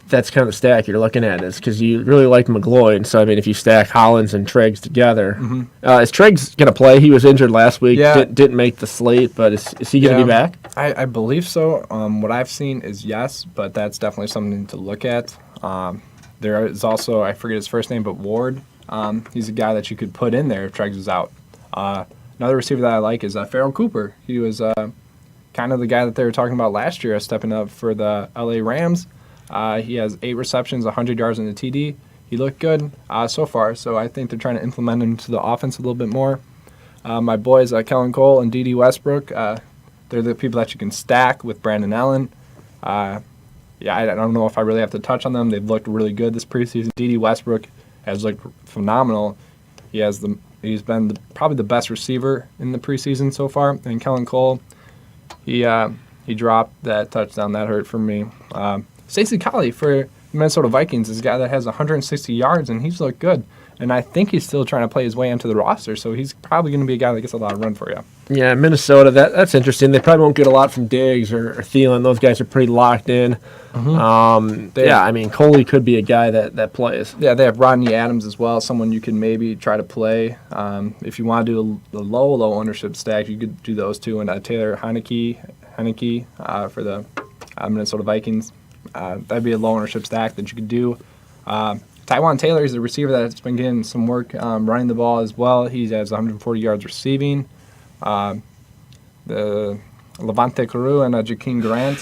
Speaker 1: that's kind of the stack you're looking at, is because you really like McGloin. So, I mean, if you stack Hollins and Treggs together, is Treggs going to play? He was injured last week, didn't make the slate, but is he going to be back?
Speaker 2: I believe so. What I've seen is yes, but that's definitely something to look at. There is also, I forget his first name, but Ward. He's a guy that you could put in there if Treggs is out. Another receiver that I like is Farrell Cooper. He was kind of the guy that they were talking about last year, stepping up for the LA Rams. He has 8 receptions, 100 yards in the TD. He looked good so far, so I think they're trying to implement him to the offense a little bit more. My boys, Kellen Cole and D.D. Westbrook, they're the people that you can stack with Brandon Allen. I don't know if I really have to touch on them. They've looked really good this preseason. D.D. Westbrook has looked phenomenal. He's been probably the best receiver in the preseason so far. And Kellen Cole, he dropped that touchdown. That hurt for me. Stacey Collie for the Minnesota Vikings is a guy that has 160 yards, and he's looked good. And I think he's still trying to play his way into the roster, so he's probably going to be a guy that gets a lot of run for you.
Speaker 1: Yeah, Minnesota, that's interesting. They probably won't get a lot from Diggs or Thielen. Those guys are pretty locked in. I mean, Coley could be a guy that plays.
Speaker 2: Yeah, they have Rodney Adams as well, someone you can maybe try to play. If you want to do the low ownership stack, you could do those two. And Taylor Heineke for the Minnesota Vikings. That'd be a low ownership stack that you could do. Taiwan Taylor is a receiver that's been getting some work running the ball as well. He has 140 yards receiving. The Levante Carew and Jakeem Grant.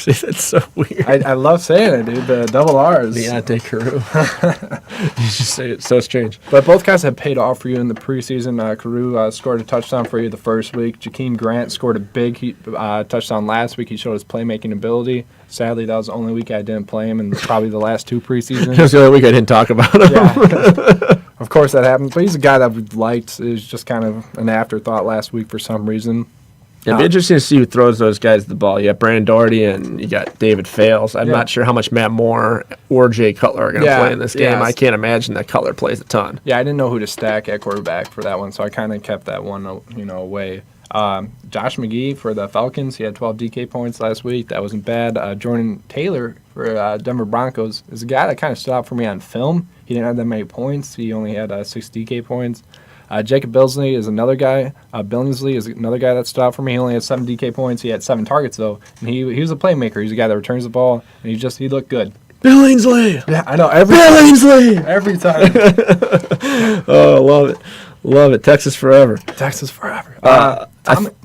Speaker 1: That's so weird.
Speaker 2: I love saying it, dude. The double R's.
Speaker 1: Levante Carew. You just say it so strange.
Speaker 2: But both guys have paid off for you in the preseason. Carew scored a touchdown for you the first week. Jakeem Grant scored a big touchdown last week. He showed his playmaking ability. Sadly, that was the only week I didn't play him, and probably the last 2 preseasons.
Speaker 1: It was the only week I didn't talk about him.
Speaker 2: Yeah. Of course that happens, but he's a guy that we liked. It was just kind of an afterthought last week for some reason.
Speaker 1: It'd be interesting to see who throws those guys the ball. You got Brandon Doherty and you got David Fales. I'm not sure how much Matt Moore or Jay Cutler are going to play in this game. I can't imagine that Cutler plays a ton.
Speaker 2: Yeah, I didn't know who to stack at quarterback for that one, so I kind of kept that one, away. Josh McGee for the Falcons, he had 12 DK points last week. That wasn't bad. Jordan Taylor for Denver Broncos is a guy that kind of stood out for me on film. He didn't have that many points. He only had 6 DK points. Jacob Billingsley is another guy. Billingsley is another guy that stood out for me. He only had 7 DK points. He had 7 targets, though. And he was a playmaker. He's a guy that returns the ball, and he looked good.
Speaker 1: Billingsley!
Speaker 2: Yeah, I know.
Speaker 1: Billingsley!
Speaker 2: Every time.
Speaker 1: Oh, love it. Love it. Texas forever.
Speaker 2: Texas forever.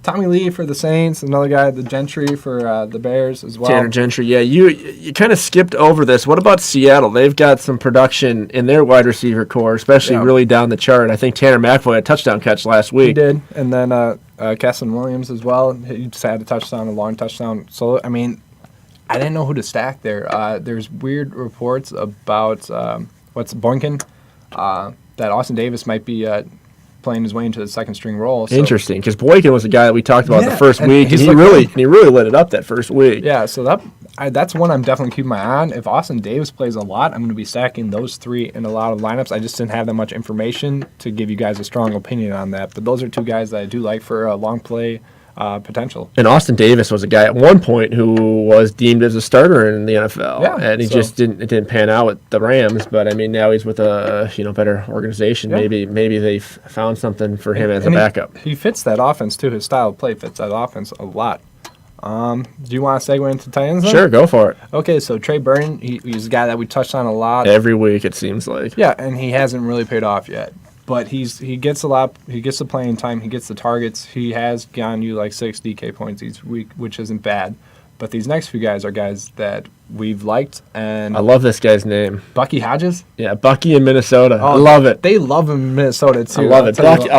Speaker 2: Tommy Lee for the Saints, another guy, the Gentry for the Bears as well.
Speaker 1: Tanner Gentry, yeah. You kind of skipped over this. What about Seattle? They've got some production in their wide receiver core, especially really down the chart. I think Tanner McAvoy had a touchdown catch last week.
Speaker 2: He did. And then Keston Williams as well. He just had a touchdown, a long touchdown. So, I mean, I didn't know who to stack there. There's weird reports about Boykin, that Austin Davis might be playing his way into the second string role. So.
Speaker 1: Interesting, because Boykin was the guy that we talked about the first week, and he really lit it up that first week.
Speaker 2: Yeah, so that's one I'm definitely keeping my eye on. If Austin Davis plays a lot, I'm going to be stacking those 3 in a lot of lineups. I just didn't have that much information to give you guys a strong opinion on that. But those are 2 guys that I do like for a long play potential. And
Speaker 1: Austin Davis was a guy at one point who was deemed as a starter in the NFL, and he just didn't pan out with the Rams. But I mean, now he's with a better organization. Yeah. Maybe they've found something for him as a backup.
Speaker 2: He fits that offense too. His style of play fits that offense a lot. Do you want to segue into tight ends?
Speaker 1: Sure, go for it.
Speaker 2: Okay, so Trey Burton, he's a guy that we touched on a lot
Speaker 1: every week. It seems like.
Speaker 2: Yeah, and he hasn't really paid off yet. But he gets a lot. He gets the playing time. He gets the targets. He has gotten you like 6 DK points each week, which isn't bad. But these next few guys are guys that we've liked, and
Speaker 1: I love this guy's name,
Speaker 2: Bucky Hodges.
Speaker 1: Yeah, Bucky in Minnesota. I love it.
Speaker 2: They love him in Minnesota too.
Speaker 1: I love it.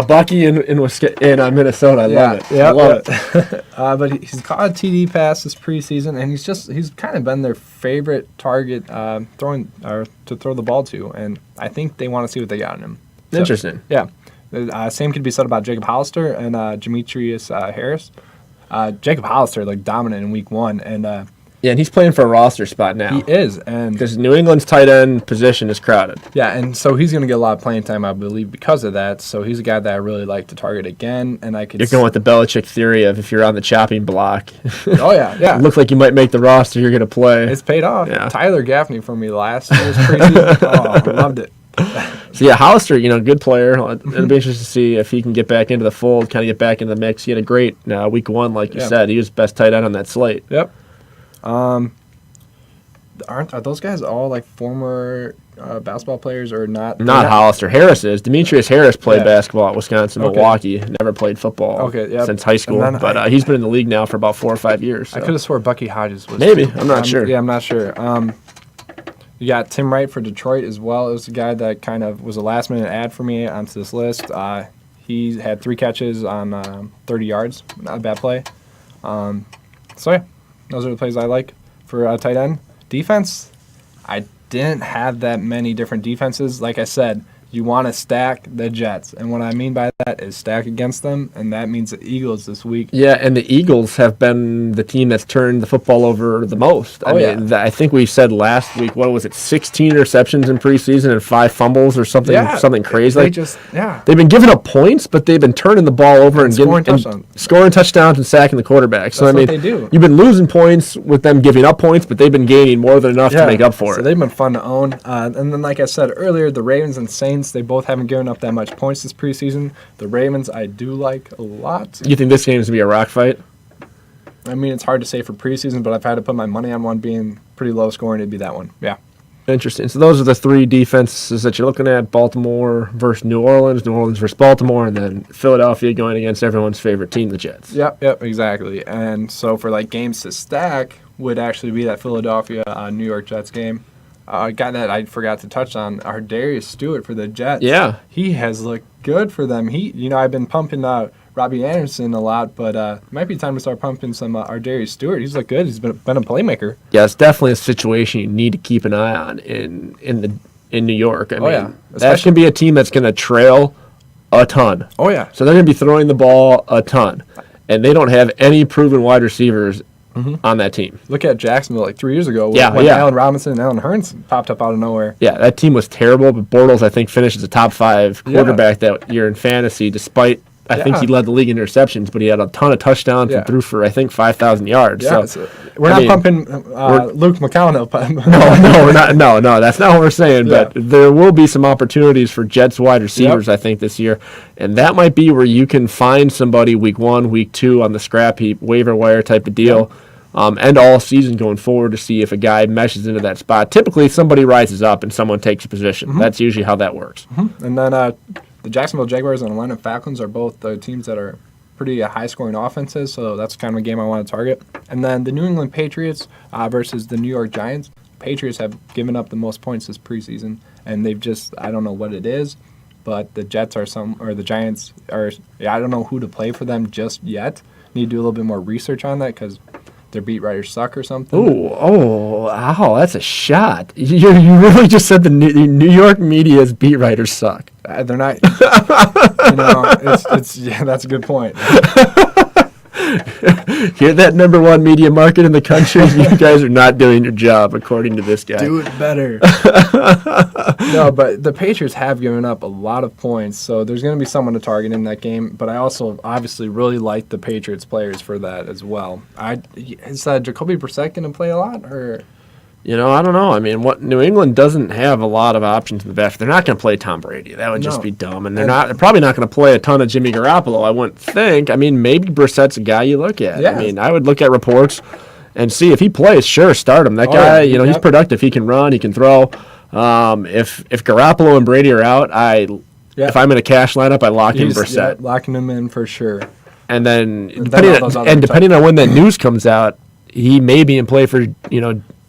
Speaker 1: Bucky in Minnesota. I love it.
Speaker 2: Yeah, I love it. But he's caught a TD pass this preseason, and he's kind of been their favorite target to throw the ball to, and I think they want to see what they got in him. So,
Speaker 1: interesting.
Speaker 2: Yeah. Same could be said about Jacob Hollister and Demetrius Harris. Jacob Hollister looked dominant in week 1, and
Speaker 1: and he's playing for a roster spot now.
Speaker 2: He is, and
Speaker 1: because New England's tight end position is crowded.
Speaker 2: Yeah, and so he's going to get a lot of playing time, I believe, because of that. So he's a guy that I really like to target again, and I could.
Speaker 1: You're going with the Belichick theory of if you're on the chopping block.
Speaker 2: Oh yeah.
Speaker 1: It looks like you might make the roster. You're going to play.
Speaker 2: It's paid off. Yeah. Tyler Gaffney for me last year's preseason. I loved it.
Speaker 1: So yeah, Hollister, good player. It'll be interesting to see if he can get back into the fold, kind of get back into the mix. He had a great week 1, like you said. He was best tight end on that slate.
Speaker 2: Yep. Are those guys all like former basketball players or not?
Speaker 1: Not Hollister. Harris is. Demetrius Harris played basketball at Wisconsin, Milwaukee. Never played football since high school, but he's been in the league now for about 4 or 5 years. So.
Speaker 2: I could have swore Bucky Hodges was.
Speaker 1: Maybe. I'm not sure.
Speaker 2: Yeah, I'm not sure. You got Tim Wright for Detroit as well. It was a guy that kind of was a last-minute add for me onto this list. He had 3 catches on 30 yards. Not a bad play. So, yeah, those are the plays I like for tight end. Defense, I didn't have that many different defenses. Like I said, you want to stack the Jets. And what I mean by that is stack against them, and that means the Eagles this week.
Speaker 1: Yeah, and the Eagles have been the team that's turned the football over the most. I think we said last week, 16 interceptions in preseason and 5 fumbles or something crazy. They've been giving up points, but they've been turning the ball over and scoring touchdowns and sacking the quarterback. So,
Speaker 2: what they do.
Speaker 1: You've been losing points with them giving up points, but they've been gaining more than enough to make up for it.
Speaker 2: So they've been fun to own. And then, like I said earlier, the Ravens and Saints, they both haven't given up that much points this preseason. The Ravens, I do like a lot.
Speaker 1: You think this game is going to be a rock fight?
Speaker 2: I mean, it's hard to say for preseason, but I've had to put my money on one being pretty low scoring. It'd be that one. Yeah.
Speaker 1: Interesting. So those are the three defenses that you're looking at: Baltimore versus New Orleans versus Baltimore, and then Philadelphia going against everyone's favorite team, the Jets.
Speaker 2: Yep, exactly. And so for like games to stack would actually be that Philadelphia New York Jets game. A guy that I forgot to touch on, our Darius Stewart for the Jets.
Speaker 1: Yeah, he
Speaker 2: has looked good for them. I've been pumping Robbie Anderson a lot, but it might be time to start pumping some Darius Stewart. He's looked good. He's been a playmaker.
Speaker 1: Yeah, it's definitely a situation you need to keep an eye on in New York. I mean, that's going to be a team that's going to trail a ton.
Speaker 2: Oh yeah.
Speaker 1: So they're going to be throwing the ball a ton, and they don't have any proven wide receivers on that team.
Speaker 2: Look at Jacksonville like 3 years ago when Allen Robinson and Allen Hurns popped up out of nowhere.
Speaker 1: Yeah, that team was terrible, but Bortles, I think, finished as a top 5 quarterback that year in fantasy, despite I think he led the league in interceptions, but he had a ton of touchdowns and threw for, I think, 5,000 yards.
Speaker 2: Yeah, so we're not pumping Luke McCown up.
Speaker 1: No, we're not. No, that's not what we're saying. But there will be some opportunities for Jets wide receivers, I think, this year. And that might be where you can find somebody week 1, week 2 on the scrap heap, waiver wire type of deal, and all season going forward to see if a guy meshes into that spot. Typically, somebody rises up and someone takes a position. That's usually how that works.
Speaker 2: And then the Jacksonville Jaguars and Atlanta Falcons are both teams that are pretty high-scoring offenses, so that's kind of a game I want to target. And then the New England Patriots versus the New York Giants. Patriots have given up the most points this preseason, and they've just, I don't know what it is, but the Giants are, I don't know who to play for them just yet. Need to do a little bit more research on that because their beat writers suck or something.
Speaker 1: Wow, that's a shot. You really just said the New York media's beat writers suck.
Speaker 2: They're not. That's a good point.
Speaker 1: Hear that, number 1 media market in the country? You guys are not doing your job, according to this guy.
Speaker 2: Do it better. No, but the Patriots have given up a lot of points, so there's going to be someone to target in that game. But I also obviously really like the Patriots players for that as well. Is Jacoby Brissett going to play a lot, or?
Speaker 1: I don't know. I mean, New England doesn't have a lot of options in the back. They're not going to play Tom Brady. That would just be dumb. And they're probably not going to play a ton of Jimmy Garoppolo, I wouldn't think. I mean, maybe Brissett's a guy you look at. Yeah. I mean, I would look at reports and see if he plays. Sure, start him. That guy, he's productive. He can run. He can throw. If Garoppolo and Brady are out, if I'm in a cash lineup, I lock in Brissett.
Speaker 2: Locking him in for sure.
Speaker 1: And then depending on when that news comes out, he may be in play for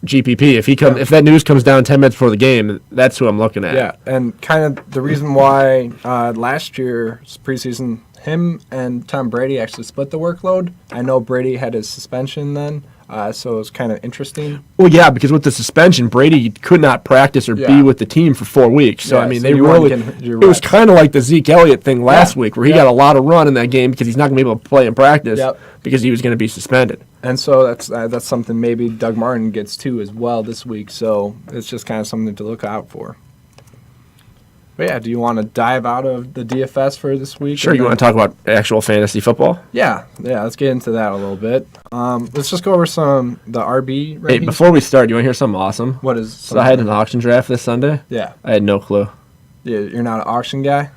Speaker 1: GPP. If that news comes down 10 minutes before the game, that's who I'm looking at.
Speaker 2: Yeah, and kind of the reason why last year's preseason, him and Tom Brady actually split the workload. I know Brady had his suspension then, so it was kind of interesting.
Speaker 1: Well, yeah, because with the suspension, Brady could not practice or be with the team for 4 weeks. So, I mean, it was kind of like the Zeke Elliott thing last week where he got a lot of run in that game because he's not going to be able to play in practice because he was going to be suspended.
Speaker 2: And so that's something maybe Doug Martin gets to as well this week. So it's just kind of something to look out for. But yeah, do you want to dive out of the DFS for this week?
Speaker 1: Sure. You want to talk about actual fantasy football?
Speaker 2: Yeah. Let's get into that a little bit. Let's just go over the RB rankings.
Speaker 1: Hey, before we start, you want to hear something awesome?
Speaker 2: What is?
Speaker 1: So I had an auction draft this Sunday.
Speaker 2: Yeah.
Speaker 1: I had no clue.
Speaker 2: Yeah, you're not an auction guy?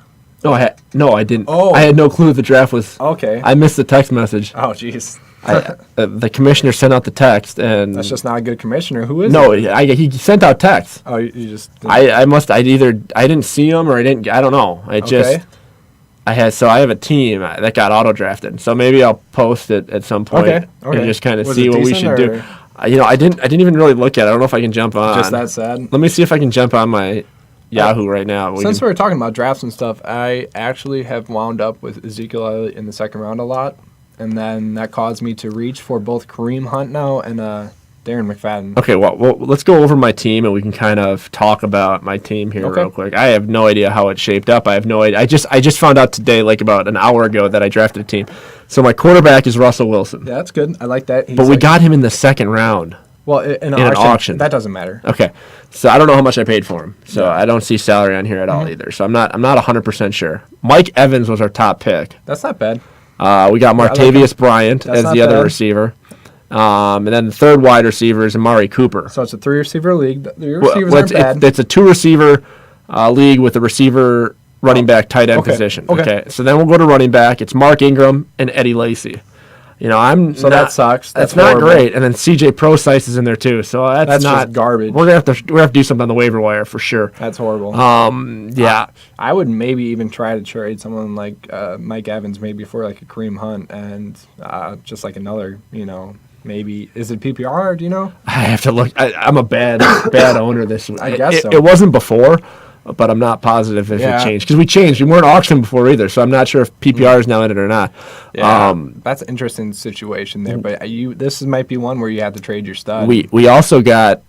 Speaker 1: No, I didn't.
Speaker 2: Oh.
Speaker 1: I had no clue the draft was.
Speaker 2: Okay.
Speaker 1: I missed the text message.
Speaker 2: Oh, jeez.
Speaker 1: The commissioner sent out the text, and
Speaker 2: that's just not a good commissioner. Who is?
Speaker 1: No, he sent out texts.
Speaker 2: Oh, you just.
Speaker 1: I didn't see them or I don't know. I have a team that got auto drafted, so maybe I'll post it at some point and just kind of see what we should do. I didn't even really look at it. I don't know if I can jump on.
Speaker 2: Just that sad.
Speaker 1: Let me see if I can jump on my Yahoo right now.
Speaker 2: Since we're talking about drafts and stuff, I actually have wound up with Ezekiel Elliott in the second round a lot. And then that caused me to reach for both Kareem Hunt now and Darren McFadden.
Speaker 1: Okay, well, let's go over my team, and we can kind of talk about my team here real quick. I have no idea how it shaped up. I have no idea. I just found out today, like about an hour ago, that I drafted a team. So my quarterback is Russell Wilson.
Speaker 2: Yeah, that's good. I like that.
Speaker 1: But we got him in the second round.
Speaker 2: Well, in an auction. That doesn't matter.
Speaker 1: Okay. So I don't know how much I paid for him. So I don't see salary on here at all either. So I'm not 100% sure. Mike Evans was our top pick.
Speaker 2: That's not bad.
Speaker 1: We got Martavius Bryant as the other receiver. And then the third wide receiver is Amari Cooper.
Speaker 2: So it's a 3-receiver league. Your receivers aren't bad.
Speaker 1: It's a 2-receiver league with a receiver, running back, tight end position. Okay. So then we'll go to running back. It's Mark Ingram and Eddie Lacy.
Speaker 2: that sucks.
Speaker 1: That's not great. And then CJ Procise is in there too, so that's not
Speaker 2: just garbage.
Speaker 1: We're gonna have to do something on the waiver wire for sure.
Speaker 2: That's horrible.
Speaker 1: Yeah.
Speaker 2: I would maybe even try to trade someone like Mike Evans maybe for like a Kareem Hunt and just like another, maybe is it PPR? Do you know?
Speaker 1: I have to look. I'm a bad owner this week.
Speaker 2: I guess so.
Speaker 1: It wasn't before. But I'm not positive if it changed. Because we changed. We weren't auctioned before either, so I'm not sure if PPR is now in it or not.
Speaker 2: Yeah, that's an interesting situation there. But this might be one where you have to trade your stud.
Speaker 1: We also got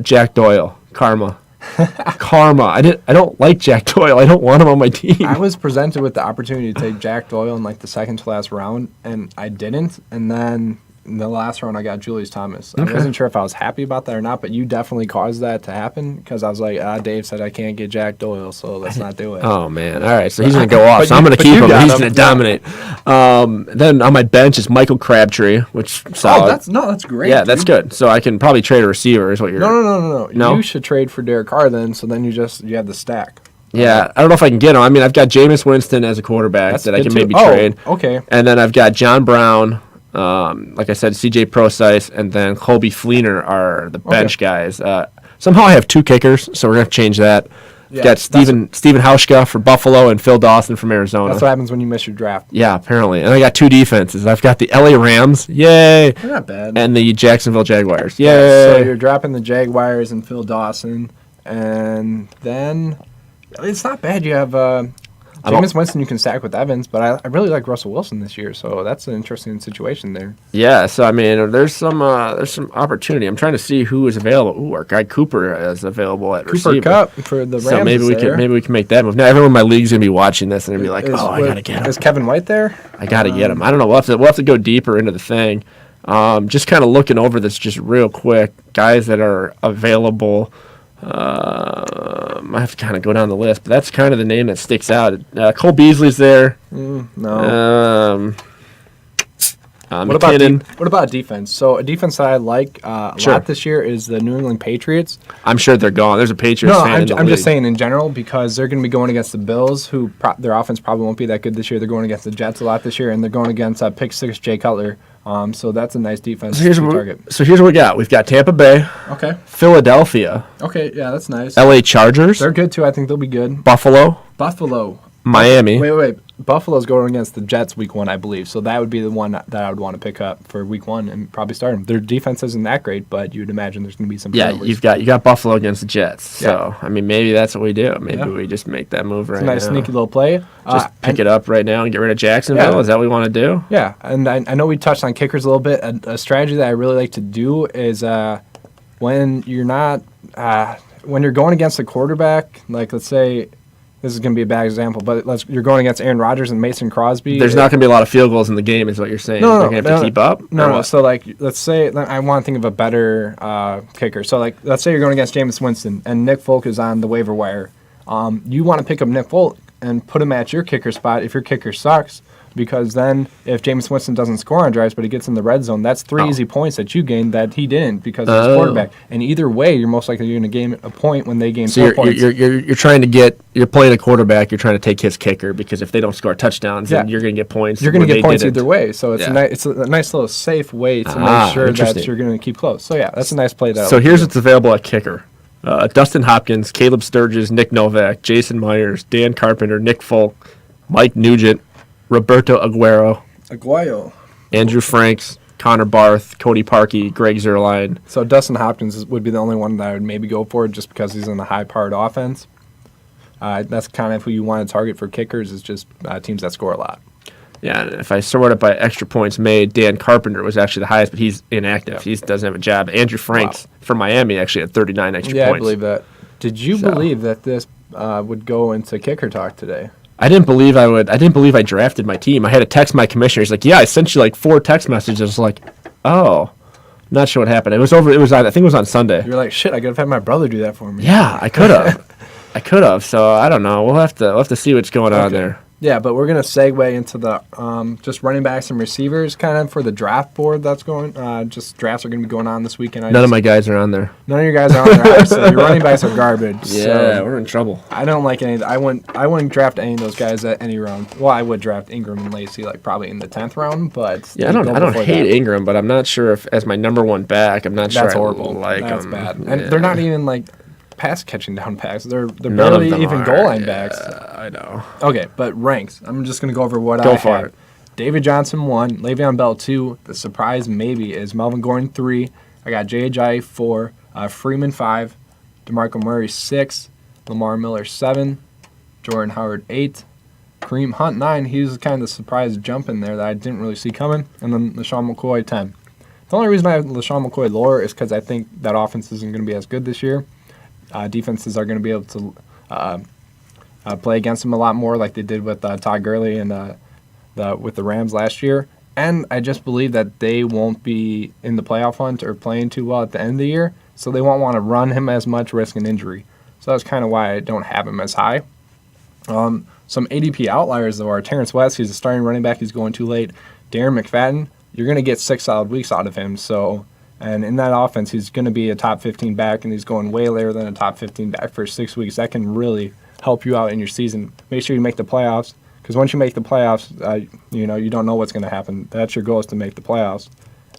Speaker 1: Jack Doyle, Karma. I don't like Jack Doyle. I don't want him on my team.
Speaker 2: I was presented with the opportunity to take Jack Doyle in like the second to last round, and I didn't. And then in the last round, I got Julius Thomas. I wasn't sure if I was happy about that or not, but you definitely caused that to happen because I was like, Dave said I can't get Jack Doyle, so let's not do it.
Speaker 1: Oh, man. All right, so he's going to go off, so I'm going to keep him. He's going to dominate. Then on my bench is Michael Crabtree, which solid.
Speaker 2: That's great.
Speaker 1: Yeah, that's good. So I can probably trade a receiver is what you're...
Speaker 2: No. You should trade for Derek Carr then, so then you have the stack.
Speaker 1: Yeah, I don't know if I can get him. I mean, I've got Jameis Winston as a quarterback that I can maybe trade.
Speaker 2: Okay.
Speaker 1: And then I've got John Brown... like I said, CJ Procise and then Colby Fleener are the bench guys. Somehow I have two kickers, so we're going to change that. Yeah, got Steven Hauschka for Buffalo and Phil Dawson from Arizona.
Speaker 2: That's what happens when you miss your draft.
Speaker 1: Yeah, apparently. And I got two defenses. I've got the LA Rams, yay!
Speaker 2: They're not bad.
Speaker 1: And the Jacksonville Jaguars, yay!
Speaker 2: So you're dropping the Jaguars and Phil Dawson, and then it's not bad. You have... Jameis Winston you can stack with Evans, but I really like Russell Wilson this year, so that's an interesting situation there.
Speaker 1: Yeah, so I mean, there's some opportunity. I'm trying to see who is available. Ooh, our guy Cooper is available at receiver.
Speaker 2: Cooper Kupp for the Rams.
Speaker 1: So maybe we can make that move. Now everyone in my league's gonna be watching this and they'll be like, I gotta get him.
Speaker 2: Is Kevin White there?
Speaker 1: I gotta get him. I don't know. We'll have to go deeper into the thing. Just kind of looking over this just real quick. Guys that are available. I have to kind of go down the list, but that's kind of the name that sticks out. Cole Beasley's there.
Speaker 2: No. What about defense? So a defense that I like a lot this year is the New England Patriots.
Speaker 1: I'm sure they're gone. There's a Patriots fan in the league.
Speaker 2: I'm just saying in general because they're going to be going against the Bills, who their offense probably won't be that good this year. They're going against the Jets a lot this year, and they're going against Pick 6 Jay Cutler. So that's a nice defense to target.
Speaker 1: So here's what we got. We've got Tampa Bay.
Speaker 2: Okay.
Speaker 1: Philadelphia.
Speaker 2: Okay, yeah, that's nice.
Speaker 1: LA Chargers.
Speaker 2: They're good too. I think they'll be good.
Speaker 1: Buffalo. Miami.
Speaker 2: Wait. Buffalo's going against the Jets week 1, I believe. So that would be the one that I would want to pick up for week 1 and probably start them. Their defense isn't that great, but you'd imagine there's going to be some turnovers.
Speaker 1: You got Buffalo against the Jets. So, I mean, maybe that's what we do. Maybe we just make that move right now.
Speaker 2: It's a nice sneaky little play.
Speaker 1: Just pick it up right now and get rid of Jacksonville? Is that what we want to do?
Speaker 2: Yeah, and I know we touched on kickers a little bit. A strategy that I really like to do is when you're not when you're going against a quarterback, like let's say this is going to be a bad example, but you're going against Aaron Rodgers and Mason Crosby.
Speaker 1: There's not going to be a lot of field goals in the game, is what you're saying. They're going to have to keep up?
Speaker 2: No. So, let's say I want to think of a better kicker. So, let's say you're going against Jameis Winston and Nick Folk is on the waiver wire. You want to pick up Nick Folk and put him at your kicker spot if your kicker sucks, because then if Jameis Winston doesn't score on drives but he gets in the red zone, that's 3 easy points that you gained that he didn't because of his quarterback. And either way, you're most likely going to gain a point when they gain 4 points.
Speaker 1: You're playing a quarterback, you're trying to take his kicker, because if they don't score touchdowns, then you're going to get points.
Speaker 2: You're going to get points either way. So it's a nice little safe way to make sure that you're going to keep close. So that's a nice play.
Speaker 1: So here's what's available at kicker. Dustin Hopkins, Caleb Sturgis, Nick Novak, Jason Myers, Dan Carpenter, Nick Folk, Mike Nugent, Roberto Aguayo, Andrew Franks, Connor Barth, Cody Parkey, Greg Zuerlein.
Speaker 2: So Dustin Hopkins would be the only one that I would maybe go for just because he's in a high-powered offense. That's kind of who you want to target for kickers is just teams that score a lot.
Speaker 1: Yeah, and if I sort it by extra points made, Dan Carpenter was actually the highest, but he's inactive. He doesn't have a job. Andrew Franks from Miami actually had 39 extra points.
Speaker 2: Yeah, I believe that. Did you believe that this would go into kicker talk today?
Speaker 1: I didn't believe I would. I didn't believe I drafted my team. I had to text my commissioner. He's like, "Yeah, I sent you 4 text messages." I was like, "Oh, not sure what happened." It was over. I think it was on Sunday.
Speaker 2: You're like, "Shit, I could have had my brother do that for me."
Speaker 1: Yeah, I could have. So I don't know. We'll have to see what's going on there.
Speaker 2: Yeah, but we're going to segue into the just running backs and receivers kind of for the draft board that's going. Just drafts are going to be going on this weekend.
Speaker 1: None of my guys are on there.
Speaker 2: None of your guys are on there. So your running backs are garbage.
Speaker 1: Yeah,
Speaker 2: so
Speaker 1: we're in trouble.
Speaker 2: I don't like any. I wouldn't draft any of those guys at any round. Well, I would draft Ingram and Lacey like probably in the 10th round, but
Speaker 1: yeah, I don't hate Ingram, but I'm not sure if as my number one back, I'm not sure.
Speaker 2: That's horrible. That's bad. And they're not even like pass catching down backs. They're barely even goal line backs.
Speaker 1: I know.
Speaker 2: Okay, but ranks. I'm just gonna go over what I
Speaker 1: for
Speaker 2: have.
Speaker 1: it.
Speaker 2: David Johnson 1, Le'Veon Bell 2. The surprise maybe is Melvin Gordon 3. I got J.J. 4, Freeman 5, DeMarco Murray 6, Lamar Miller 7, Jordan Howard 8, Kareem Hunt 9. He was kind of the surprise jump in there that I didn't really see coming, and then LaShawn McCoy 10. The only reason I have LaShawn McCoy lower is because I think that offense isn't going to be as good this year. Defenses are going to be able to play against him a lot more like they did with Todd Gurley and with the Rams last year. And I just believe that they won't be in the playoff hunt or playing too well at the end of the year, so they won't want to run him as much, risk an injury. So that's kind of why I don't have him as high. Some ADP outliers, though, are Terrence West. He's a starting running back. He's going too late. Darren McFadden, you're going to get 6 solid weeks out of him. And in that offense, he's going to be a top 15 back, and he's going way later than a top 15 back for 6 weeks. That can really help you out in your season. Make sure you make the playoffs, because once you make the playoffs, you don't know what's going to happen. That's your goal, is to make the playoffs.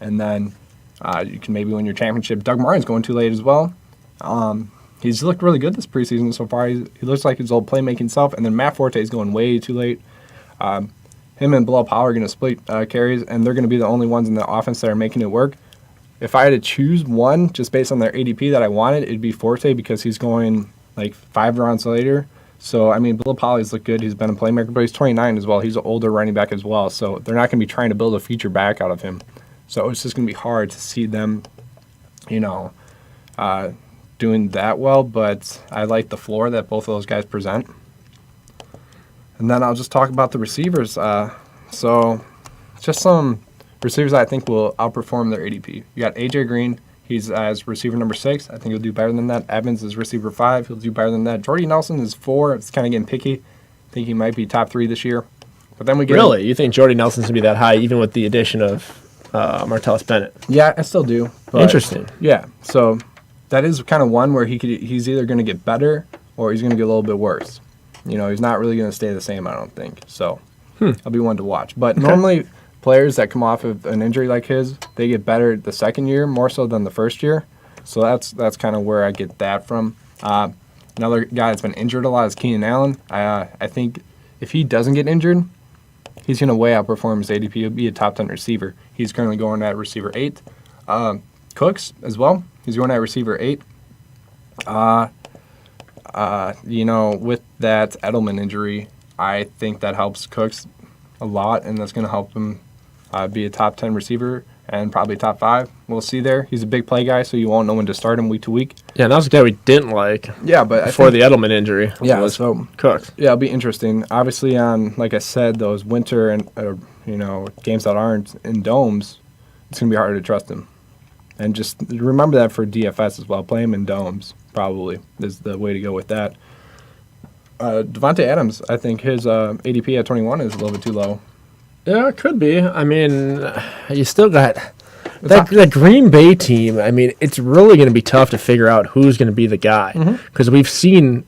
Speaker 2: And then you can maybe win your championship. Doug Martin's going too late as well. He's looked really good this preseason so far. He looks like his old playmaking self. And then Matt Forte is going way too late. Him and Bilal Powell are going to split carries, and they're going to be the only ones in the offense that are making it work. If I had to choose one just based on their ADP that I wanted, it'd be Forte, because he's going like 5 rounds later. So, I mean, Bilal Powell's looked good. He's been a playmaker, but he's 29 as well. He's an older running back as well. So they're not going to be trying to build a feature back out of him. So it's just going to be hard to see them, doing that well. But I like the floor that both of those guys present. And then I'll just talk about the receivers. So just some receivers I think will outperform their ADP. You got A.J. Green. He's as receiver number 6. I think he'll do better than that. Evans is receiver 5. He'll do better than that. Jordy Nelson is 4. It's kind of getting picky. I think he might be top 3 this year. But then we get
Speaker 1: Really? You think Jordy Nelson's going to be that high, even with the addition of Martellus Bennett?
Speaker 2: Yeah, I still do.
Speaker 1: Interesting.
Speaker 2: Yeah, so that is kind of one where he's either going to get better or he's going to get a little bit worse. He's not really going to stay the same, I don't think. So I'll be one to watch. But normally players that come off of an injury like his, they get better the second year more so than the first year. So that's kind of where I get that from. Another guy that's been injured a lot is Keenan Allen. I think if he doesn't get injured, he's going to way outperform his ADP. He'll be a top 10 receiver. He's currently going at receiver 8. Cooks as well. He's going at receiver 8. With that Edelman injury, I think that helps Cooks a lot, and that's going to help him be a top 10 receiver and probably top 5. We'll see there. He's a big play guy, so you won't know when to start him week to week.
Speaker 1: Yeah, and that was a guy we didn't like.
Speaker 2: Yeah, but
Speaker 1: before the Edelman injury.
Speaker 2: Yeah,
Speaker 1: so Cooks.
Speaker 2: Yeah, it'll be interesting. Obviously, on like I said, those winter and games that aren't in domes, it's going to be hard to trust him. And just remember that for DFS as well. Play him in domes probably is the way to go with that. Devontae Adams, I think his ADP at 21 is a little bit too low.
Speaker 1: Yeah, it could be. I mean, you still got that Green Bay team. I mean, it's really going to be tough to figure out who's going to be the guy, because we've seen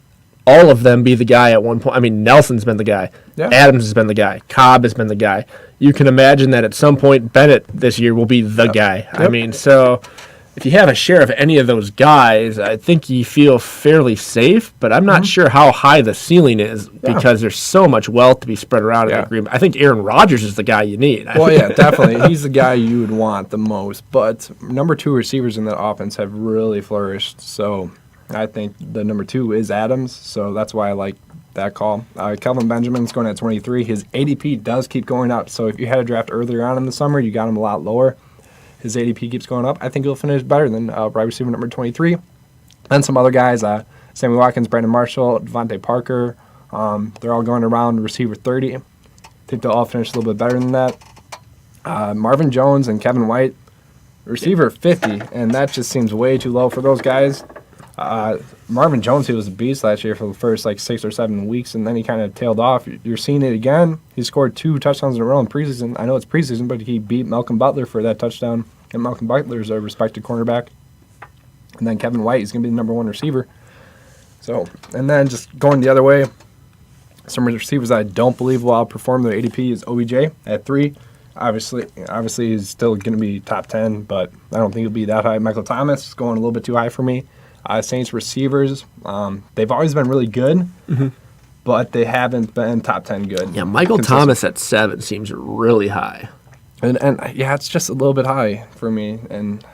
Speaker 1: all of them be the guy at one point. I mean, Nelson's been the guy. Yeah. Adams has been the guy. Cobb has been the guy. You can imagine that at some point Bennett this year will be the guy. Yep. I mean, so if you have a share of any of those guys, I think you feel fairly safe, but I'm not sure how high the ceiling is because there's so much wealth to be spread around in the Green Bay. I think Aaron Rodgers is the guy you need.
Speaker 2: Well, yeah, definitely. He's the guy you would want the most, but number 2 receivers in that offense have really flourished, so I think the number 2 is Adams, so that's why I like that call. Kelvin Benjamin's going at 23. His ADP does keep going up, so if you had a draft earlier on in the summer, you got him a lot lower. His ADP keeps going up. I think he'll finish better than wide receiver number 23. And some other guys, Sammy Watkins, Brandon Marshall, Devontae Parker, they're all going around receiver 30. I think they'll all finish a little bit better than that. Marvin Jones and Kevin White, receiver 50, and that just seems way too low for those guys. Marvin Jones, he was a beast last year for the first 6 or 7 weeks, and then he kind of tailed off. You're seeing it again. He scored 2 touchdowns in a row in preseason. I know it's preseason, but he beat Malcolm Butler for that touchdown, and Malcolm Butler's a respected cornerback. And then Kevin White, he's going to be the number 1 receiver. So, and then just going the other way, some receivers I don't believe will outperform their ADP is OBJ at 3. Obviously, he's still going to be top 10, but I don't think he'll be that high. Michael Thomas is going a little bit too high for me. Saints receivers, they've always been really good, but they haven't been top 10 good.
Speaker 1: Yeah, Michael Thomas at 7 seems really high.
Speaker 2: And yeah, it's just a little bit high for me. And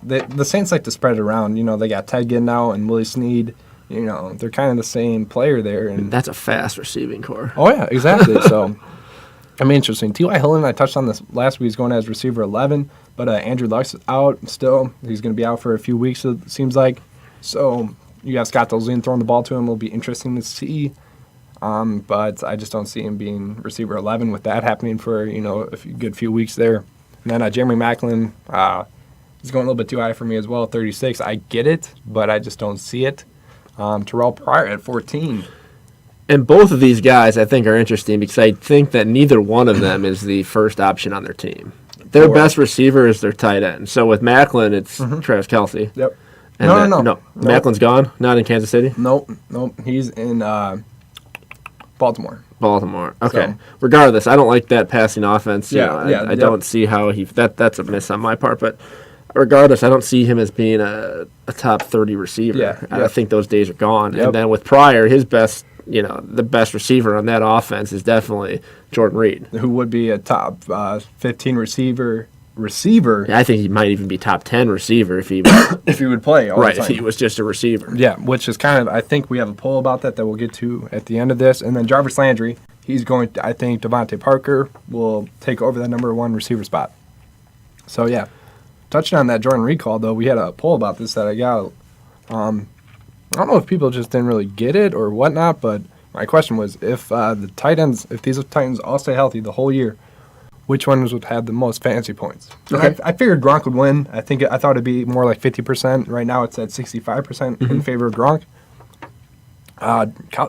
Speaker 2: the Saints like to spread it around. They got Ted Ginn now and Willie Snead. They're kind of the same player there. And
Speaker 1: that's a fast receiving core.
Speaker 2: Oh, yeah, exactly. So, interesting. T.Y. Hilton, I touched on this last week. He's going as receiver 11, but Andrew Luck's out still. He's going to be out for a few weeks, it seems like. So, you got Scott Dolzine throwing the ball to him. It'll be interesting to see. But I just don't see him being receiver 11 with that happening for, a good few weeks there. And then Jeremy Maclin, he's going a little bit too high for me as well, 36. I get it, but I just don't see it. Terrell Pryor at 14.
Speaker 1: And both of these guys, I think, are interesting because I think that neither one of them is the first option on their team. Their best receiver is their tight end. So with Maclin, it's Travis Kelce.
Speaker 2: Yep.
Speaker 1: And no. Macklin's gone? Not in Kansas City?
Speaker 2: Nope. He's in Baltimore.
Speaker 1: Okay.
Speaker 2: So.
Speaker 1: Regardless, I don't like that passing offense. I
Speaker 2: Yep.
Speaker 1: don't see how that's a miss on my part. But regardless, I don't see him as being a top 30 receiver.
Speaker 2: Yeah.
Speaker 1: I think those days are gone.
Speaker 2: Yep.
Speaker 1: And then with Pryor, his best, the best receiver on that offense is definitely Jordan Reed,
Speaker 2: who would be a top 15 receiver.
Speaker 1: Yeah, I think he might even be top 10 receiver if he
Speaker 2: if he would play all the time.
Speaker 1: If he was just a receiver.
Speaker 2: Yeah, which is kind of, I think we have a poll about that we'll get to at the end of this. And then Jarvis Landry, he's going to, I think Devontae Parker will take over that number 1 receiver spot. So, yeah. Touching on that Jordan Reed call, though, we had a poll about this that I got. I don't know if people just didn't really get it or whatnot, but my question was if if these tight ends all stay healthy the whole year, which ones would have the most fantasy points? Okay. I figured Gronk would win. I thought it'd be more like 50%. Right now it's at 65% in favor of Gronk.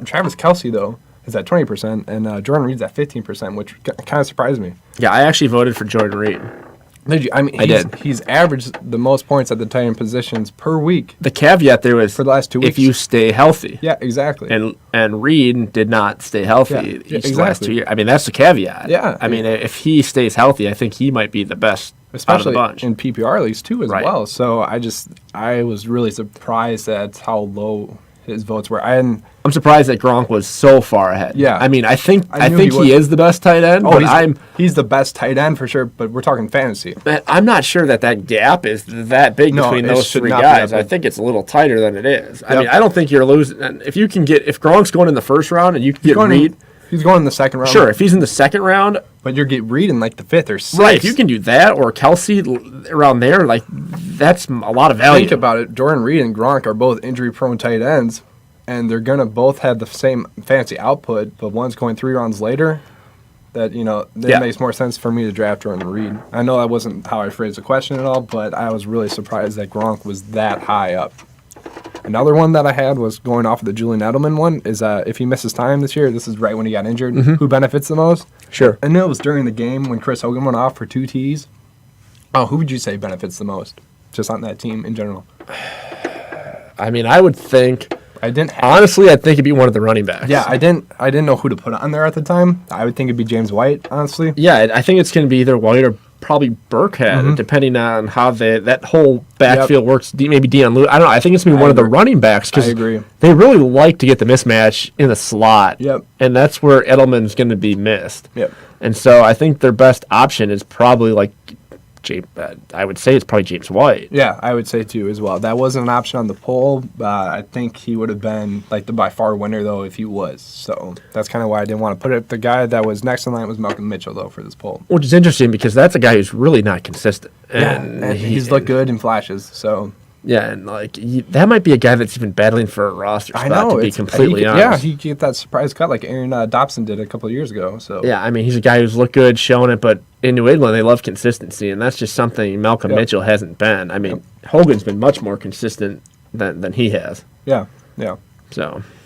Speaker 2: Travis Kelce, though, is at 20%, and Jordan Reed's at 15%, which kind of surprised me.
Speaker 1: Yeah, I actually voted for Jordan Reed.
Speaker 2: Did you? I did. He's averaged the most points at the tight end positions per week.
Speaker 1: The caveat there was
Speaker 2: for the last 2 weeks.
Speaker 1: If you stay healthy.
Speaker 2: Yeah, exactly.
Speaker 1: And Reed did not stay healthy the last 2 years. I mean, that's the caviat.
Speaker 2: Yeah.
Speaker 1: I mean, if he stays healthy, I think he might be the best
Speaker 2: especially
Speaker 1: out of the bunch.
Speaker 2: In PPR leagues too as well. So I was really surprised at how low his votes were. I'm
Speaker 1: surprised that Gronk was so far ahead.
Speaker 2: Yeah,
Speaker 1: I mean, I think he is the best tight end.
Speaker 2: Oh, he's the best tight end for sure. But we're talking fantasy.
Speaker 1: But I'm not sure that gap is that big between those 3 guys. I think it's a little tighter than it is. Yep. I mean, I don't think you're losing. If Gronk's going in the first round and you can get Reed.
Speaker 2: He's going in the second round.
Speaker 1: Sure, if he's in the second round.
Speaker 2: But you get Reed in the 5th or 6th.
Speaker 1: Right, if you can do that or Kelce around there, that's a lot of value.
Speaker 2: Think about it. Jordan Reed and Gronk are both injury-prone tight ends. And they're going to both have the same fancy output, but one's going 3 rounds later. That makes more sense for me to draft Jordan Reed. I know that wasn't how I phrased the question at all, but I was really surprised that Gronk was that high up. Another one that I had was going off of the Julian Edelman one is if he misses time this year, this is right when he got injured, who benefits the most?
Speaker 1: Sure.
Speaker 2: I know it was during the game when Chris Hogan went off for 2 Ts. Oh, who would you say benefits the most, just on that team in general?
Speaker 1: I mean, I would think...
Speaker 2: Honestly,
Speaker 1: I think it'd be one of the running backs.
Speaker 2: Yeah, I didn't know who to put on there at the time. I would think it'd be James White, honestly.
Speaker 1: Yeah, I think it's going to be either White or probably Burkhead, depending on how that whole backfield works. Maybe Deion Lewis. I don't know. I think it's going to be one of the running backs because they really like to get the mismatch in the slot.
Speaker 2: Yep.
Speaker 1: And that's where Edelman's going to be missed.
Speaker 2: Yep.
Speaker 1: And so I think their best option is probably I would say it's probably James White.
Speaker 2: Yeah, I would say too as well. That wasn't an option on the poll. I think he would have been the by far winner though if he was. So that's kind of why I didn't want to put it. The guy that was next in line was Malcolm Mitchell though for this poll.
Speaker 1: Which is interesting because that's a guy who's really not consistent.
Speaker 2: And he's looked good in flashes. So
Speaker 1: yeah, and that might be a guy that's even battling for a roster spot. To be completely honest.
Speaker 2: Yeah, he get that surprise cut like Aaron Dobson did a couple of years ago. So
Speaker 1: yeah, I mean he's a guy who's looked good, showing it, but in New England they love consistency, and that's just something Malcolm Mitchell hasn't been. I mean Hogan's been much more consistent than he has.
Speaker 2: Yeah.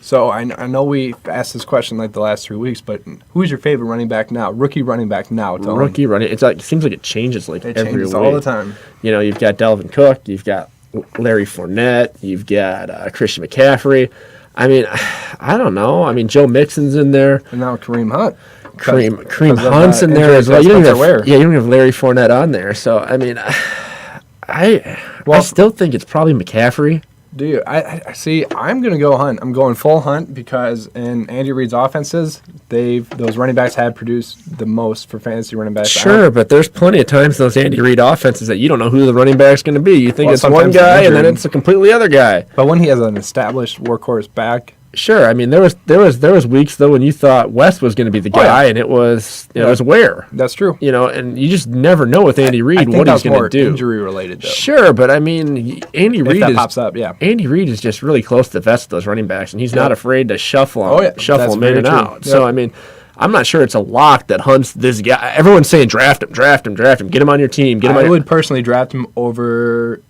Speaker 2: So I know we asked this question like the last 3 weeks, but who's your favorite running back now? Rookie running back now.
Speaker 1: Rookie running. It seems like it changes every week.
Speaker 2: All the time.
Speaker 1: You've got Delvin Cook, you've got Larry Fournette, you've got Christian McCaffrey. I mean, I don't know. I mean, Joe Mixon's in there.
Speaker 2: And now Kareem Hunt.
Speaker 1: Kareem Hunt's in there as well. You don't have Larry Fournette on there. So, I mean, I still think it's probably McCaffrey.
Speaker 2: Do you? I see. I'm going to go Hunt. I'm going full Hunt because in Andy Reid's offenses, those running backs have produced the most for fantasy running backs.
Speaker 1: Sure, but there's plenty of times those Andy Reid offenses that you don't know who the running back's going to be. You think it's one guy, and then it's a completely other guy.
Speaker 2: But when he has an established workhorse back.
Speaker 1: Sure, I mean there was weeks though when you thought West was going to be the guy, and it was Ware.
Speaker 2: That's true.
Speaker 1: And you just never know with Andy Reid what he's going to do.
Speaker 2: Injury related though.
Speaker 1: Sure, but I mean Andy Reid
Speaker 2: pops up, yeah.
Speaker 1: Andy Reid is just really close to the vest of those running backs, and he's not afraid to shuffle them in and out. Yep. So I mean, I'm not sure it's a lock that Hunt's this guy. Everyone's saying draft him, get him on your team. I
Speaker 2: would personally draft him over.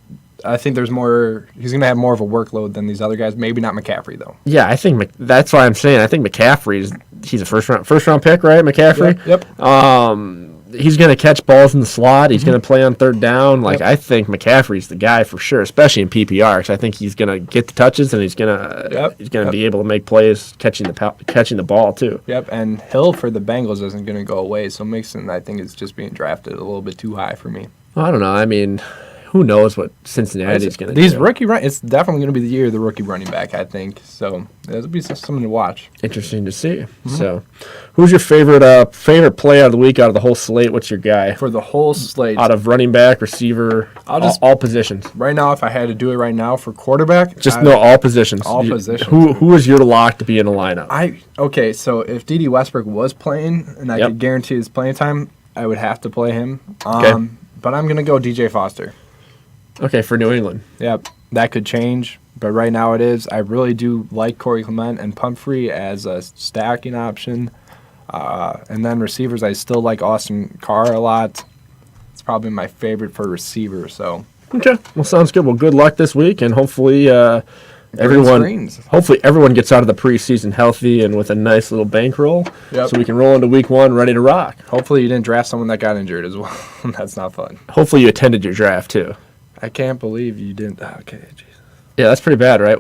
Speaker 2: I think there's more. He's going to have more of a workload than these other guys. Maybe not McCaffrey though.
Speaker 1: Yeah, I think that's why I'm saying I think he's a first round pick, right? McCaffrey.
Speaker 2: Yep.
Speaker 1: He's going to catch balls in the slot. He's going to play on third down. I think McCaffrey's the guy for sure, especially in PPR. Because I think he's going to get the touches and he's going to be able to make plays catching the ball too.
Speaker 2: Yep. And Hill for the Bengals isn't going to go away. So Mixon, I think, is just being drafted a little bit too high for me.
Speaker 1: Well, I don't know. I mean, who knows what Cincinnati's going to do?
Speaker 2: These rookie it's definitely going to be the year of the rookie running back, I think. So it'll be something to watch.
Speaker 1: Interesting to see. Mm-hmm. So, who's your favorite play out of the week out of the whole slate? What's your guy
Speaker 2: for the whole slate?
Speaker 1: Out of running back, receiver, all positions.
Speaker 2: Right now, if I had to do it right now for quarterback,
Speaker 1: all positions.
Speaker 2: All positions.
Speaker 1: Who is your lock to be in a lineup?
Speaker 2: Okay, so if D.D. Westbrook was playing and I could guarantee his playing time, I would have to play him. But I'm going to go DJ Foster.
Speaker 1: Okay, for New England.
Speaker 2: Yep, that could change, but right now it is. I really do like Corey Clement and Pumphrey as a stacking option. And then receivers, I still like Austin Carr a lot. It's probably my favorite for receiver. So
Speaker 1: okay, well, sounds good. Well, good luck this week, and hopefully everyone gets out of the preseason healthy and with a nice little bankroll, so we can roll into week one ready to rock.
Speaker 2: Hopefully you didn't draft someone that got injured as well. That's not fun.
Speaker 1: Hopefully you attended your draft too.
Speaker 2: I can't believe you didn't. Okay, Jesus.
Speaker 1: Yeah, that's pretty bad, right?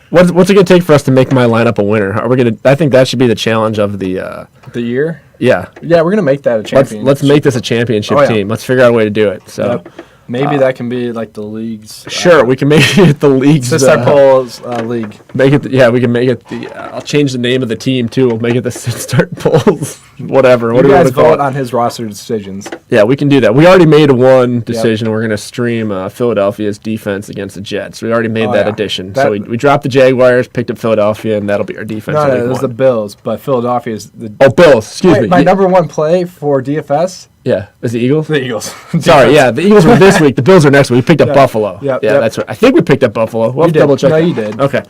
Speaker 1: What's it going to take for us to make my lineup a winner? I think that should be the challenge of the
Speaker 2: year.
Speaker 1: Yeah,
Speaker 2: we're going to make that a championship.
Speaker 1: Let's make this a championship team. Let's figure out a way to do it. So.
Speaker 2: Maybe that can be like the league's.
Speaker 1: Sure, we can make it the league's.
Speaker 2: Polls league.
Speaker 1: Make it. We can make it the. I'll change the name of the team too. We'll make it the Start Polls. Whatever.
Speaker 2: You guys vote on his roster decisions.
Speaker 1: Yeah, we can do that. We already made one decision. We're going to stream Philadelphia's defense against the Jets. We already made that addition. So we dropped the Jaguars, picked up Philadelphia, and that'll be our defense.
Speaker 2: No, it was the Bills, but Philadelphia is the.
Speaker 1: Oh, Bills. Excuse me.
Speaker 2: My number one play for DFS.
Speaker 1: Yeah, is the Eagles?
Speaker 2: The Eagles.
Speaker 1: Sorry, yeah, the Eagles were this week. The Bills are next week. We picked up Buffalo. That's right. I think we picked up Buffalo. We'll double check.
Speaker 2: No, you did.
Speaker 1: Okay.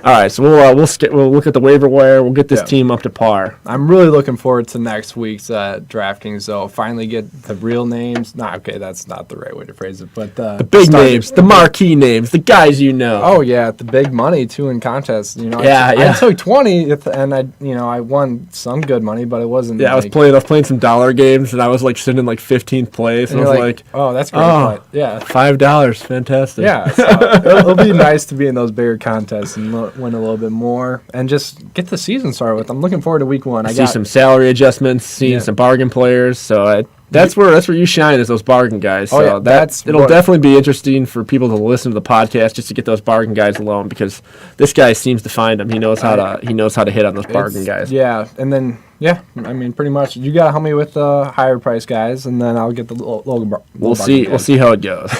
Speaker 1: All right, so we'll look at the waiver wire. We'll get this team up to par.
Speaker 2: I'm really looking forward to next week's DraftKings, though. Finally get the real names. That's not the right way to phrase it, but the
Speaker 1: big names, the marquee names, the guys you know.
Speaker 2: Oh yeah, the big money too in contests.
Speaker 1: I
Speaker 2: took 20, and I won some good money, but it wasn't.
Speaker 1: Yeah, I was playing some dollar games, and I was sitting in 15th place, and I was like,
Speaker 2: oh, that's great.
Speaker 1: $5, fantastic.
Speaker 2: Yeah, so it'll be nice to be in those bigger contests and win a little bit more and just get the season started with. I'm looking forward to week one.
Speaker 1: I see some salary adjustments, seeing some bargain players. So that's where you shine, is those bargain guys. So it'll definitely be interesting for people to listen to the podcast just to get those bargain guys alone, because this guy seems to find them. He knows how to hit on those bargain guys.
Speaker 2: Yeah, and then. Yeah, I mean, pretty much. You got to help me with the higher price guys, and then I'll get the low
Speaker 1: We'll see. We'll see how it goes.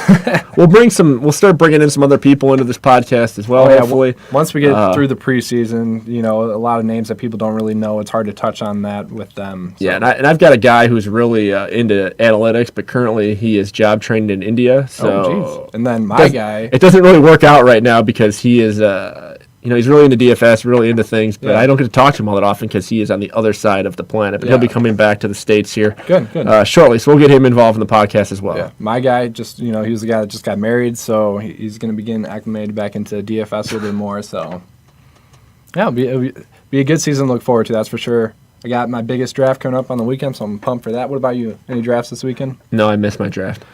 Speaker 1: We'll start bringing in some other people into this podcast as well. Hopefully,
Speaker 2: once we get through the preseason, a lot of names that people don't really know. It's hard to touch on that with them. So.
Speaker 1: Yeah, and I've got a guy who's really into analytics, but currently he is job trained in India. So,
Speaker 2: and then my guy,
Speaker 1: it doesn't really work out right now because he is. he's really into DFS, really into things, but
Speaker 2: Yeah.
Speaker 1: I don't get to talk to him all that often because he is on the other side of the planet. But he'll be coming back to the States here shortly, so we'll get him involved in the podcast as well.
Speaker 2: Yeah, my guy just, he was the guy that just got married, so he's going to be getting acclimated back into DFS a little bit more. So, yeah, it'll be a good season to look forward to, that's for sure. I got my biggest draft coming up on the weekend, so I'm pumped for that. What about you? Any drafts this weekend?
Speaker 1: No, I missed my draft.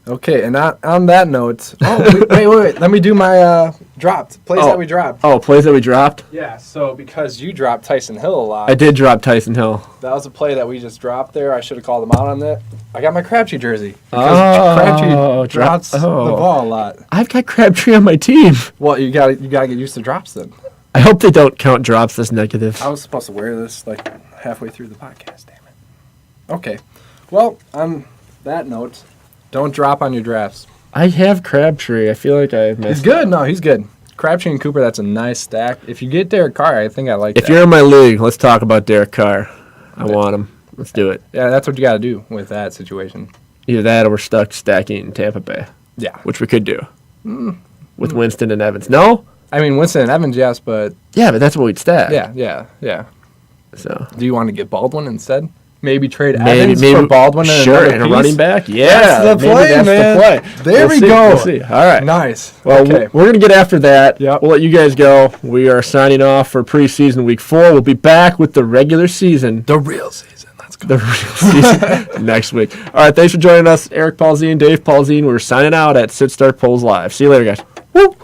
Speaker 2: Okay, and on that note, wait. Let me do my dropped plays that we dropped.
Speaker 1: Oh, plays that we dropped?
Speaker 2: Yeah, so because you dropped Tyson Hill a lot.
Speaker 1: I did drop Tyson Hill.
Speaker 2: That was a play that we just dropped there. I should have called him out on that. I got my Crabtree jersey. Because Crabtree drops the ball a lot.
Speaker 1: I've got Crabtree on my team.
Speaker 2: Well, you gotta get used to drops then.
Speaker 1: I hope they don't count drops as negatives.
Speaker 2: I was supposed to wear this like halfway through the podcast, damn it. Okay. Well, on that note, don't drop on your drafts.
Speaker 1: I have Crabtree. I feel like I missed.
Speaker 2: He's good. No, he's good. Crabtree and Cooper, that's a nice stack. If you get Derek Carr, I think I like that.
Speaker 1: If you're in my league, let's talk about Derek Carr. I want him. Let's do it.
Speaker 2: Yeah, that's what you got to do with that situation.
Speaker 1: Either that or we're stuck stacking Tampa Bay.
Speaker 2: Yeah.
Speaker 1: Which we could do. With Winston and Evans. No?
Speaker 2: I mean, Winston and Evans, yes, but...
Speaker 1: Yeah, but that's what we'd stack.
Speaker 2: Yeah.
Speaker 1: So.
Speaker 2: Do you want to get Baldwin instead? Maybe trade Evans for Baldwin and
Speaker 1: and a running back? Yeah.
Speaker 2: That's the play, man.
Speaker 1: The play.
Speaker 2: There we go.
Speaker 1: We'll see. All right.
Speaker 2: Nice.
Speaker 1: Well,
Speaker 2: okay.
Speaker 1: We're going to get after that.
Speaker 2: Yep.
Speaker 1: We'll let you guys go. We are signing off for preseason week 4. We'll be back with the regular season.
Speaker 2: The real season. Let's go.
Speaker 1: The real season next week. All right. Thanks for joining us. Eric Paulzine, Dave Paulzine. We're signing out at Sit Start Polls Live. See you later, guys. Woo!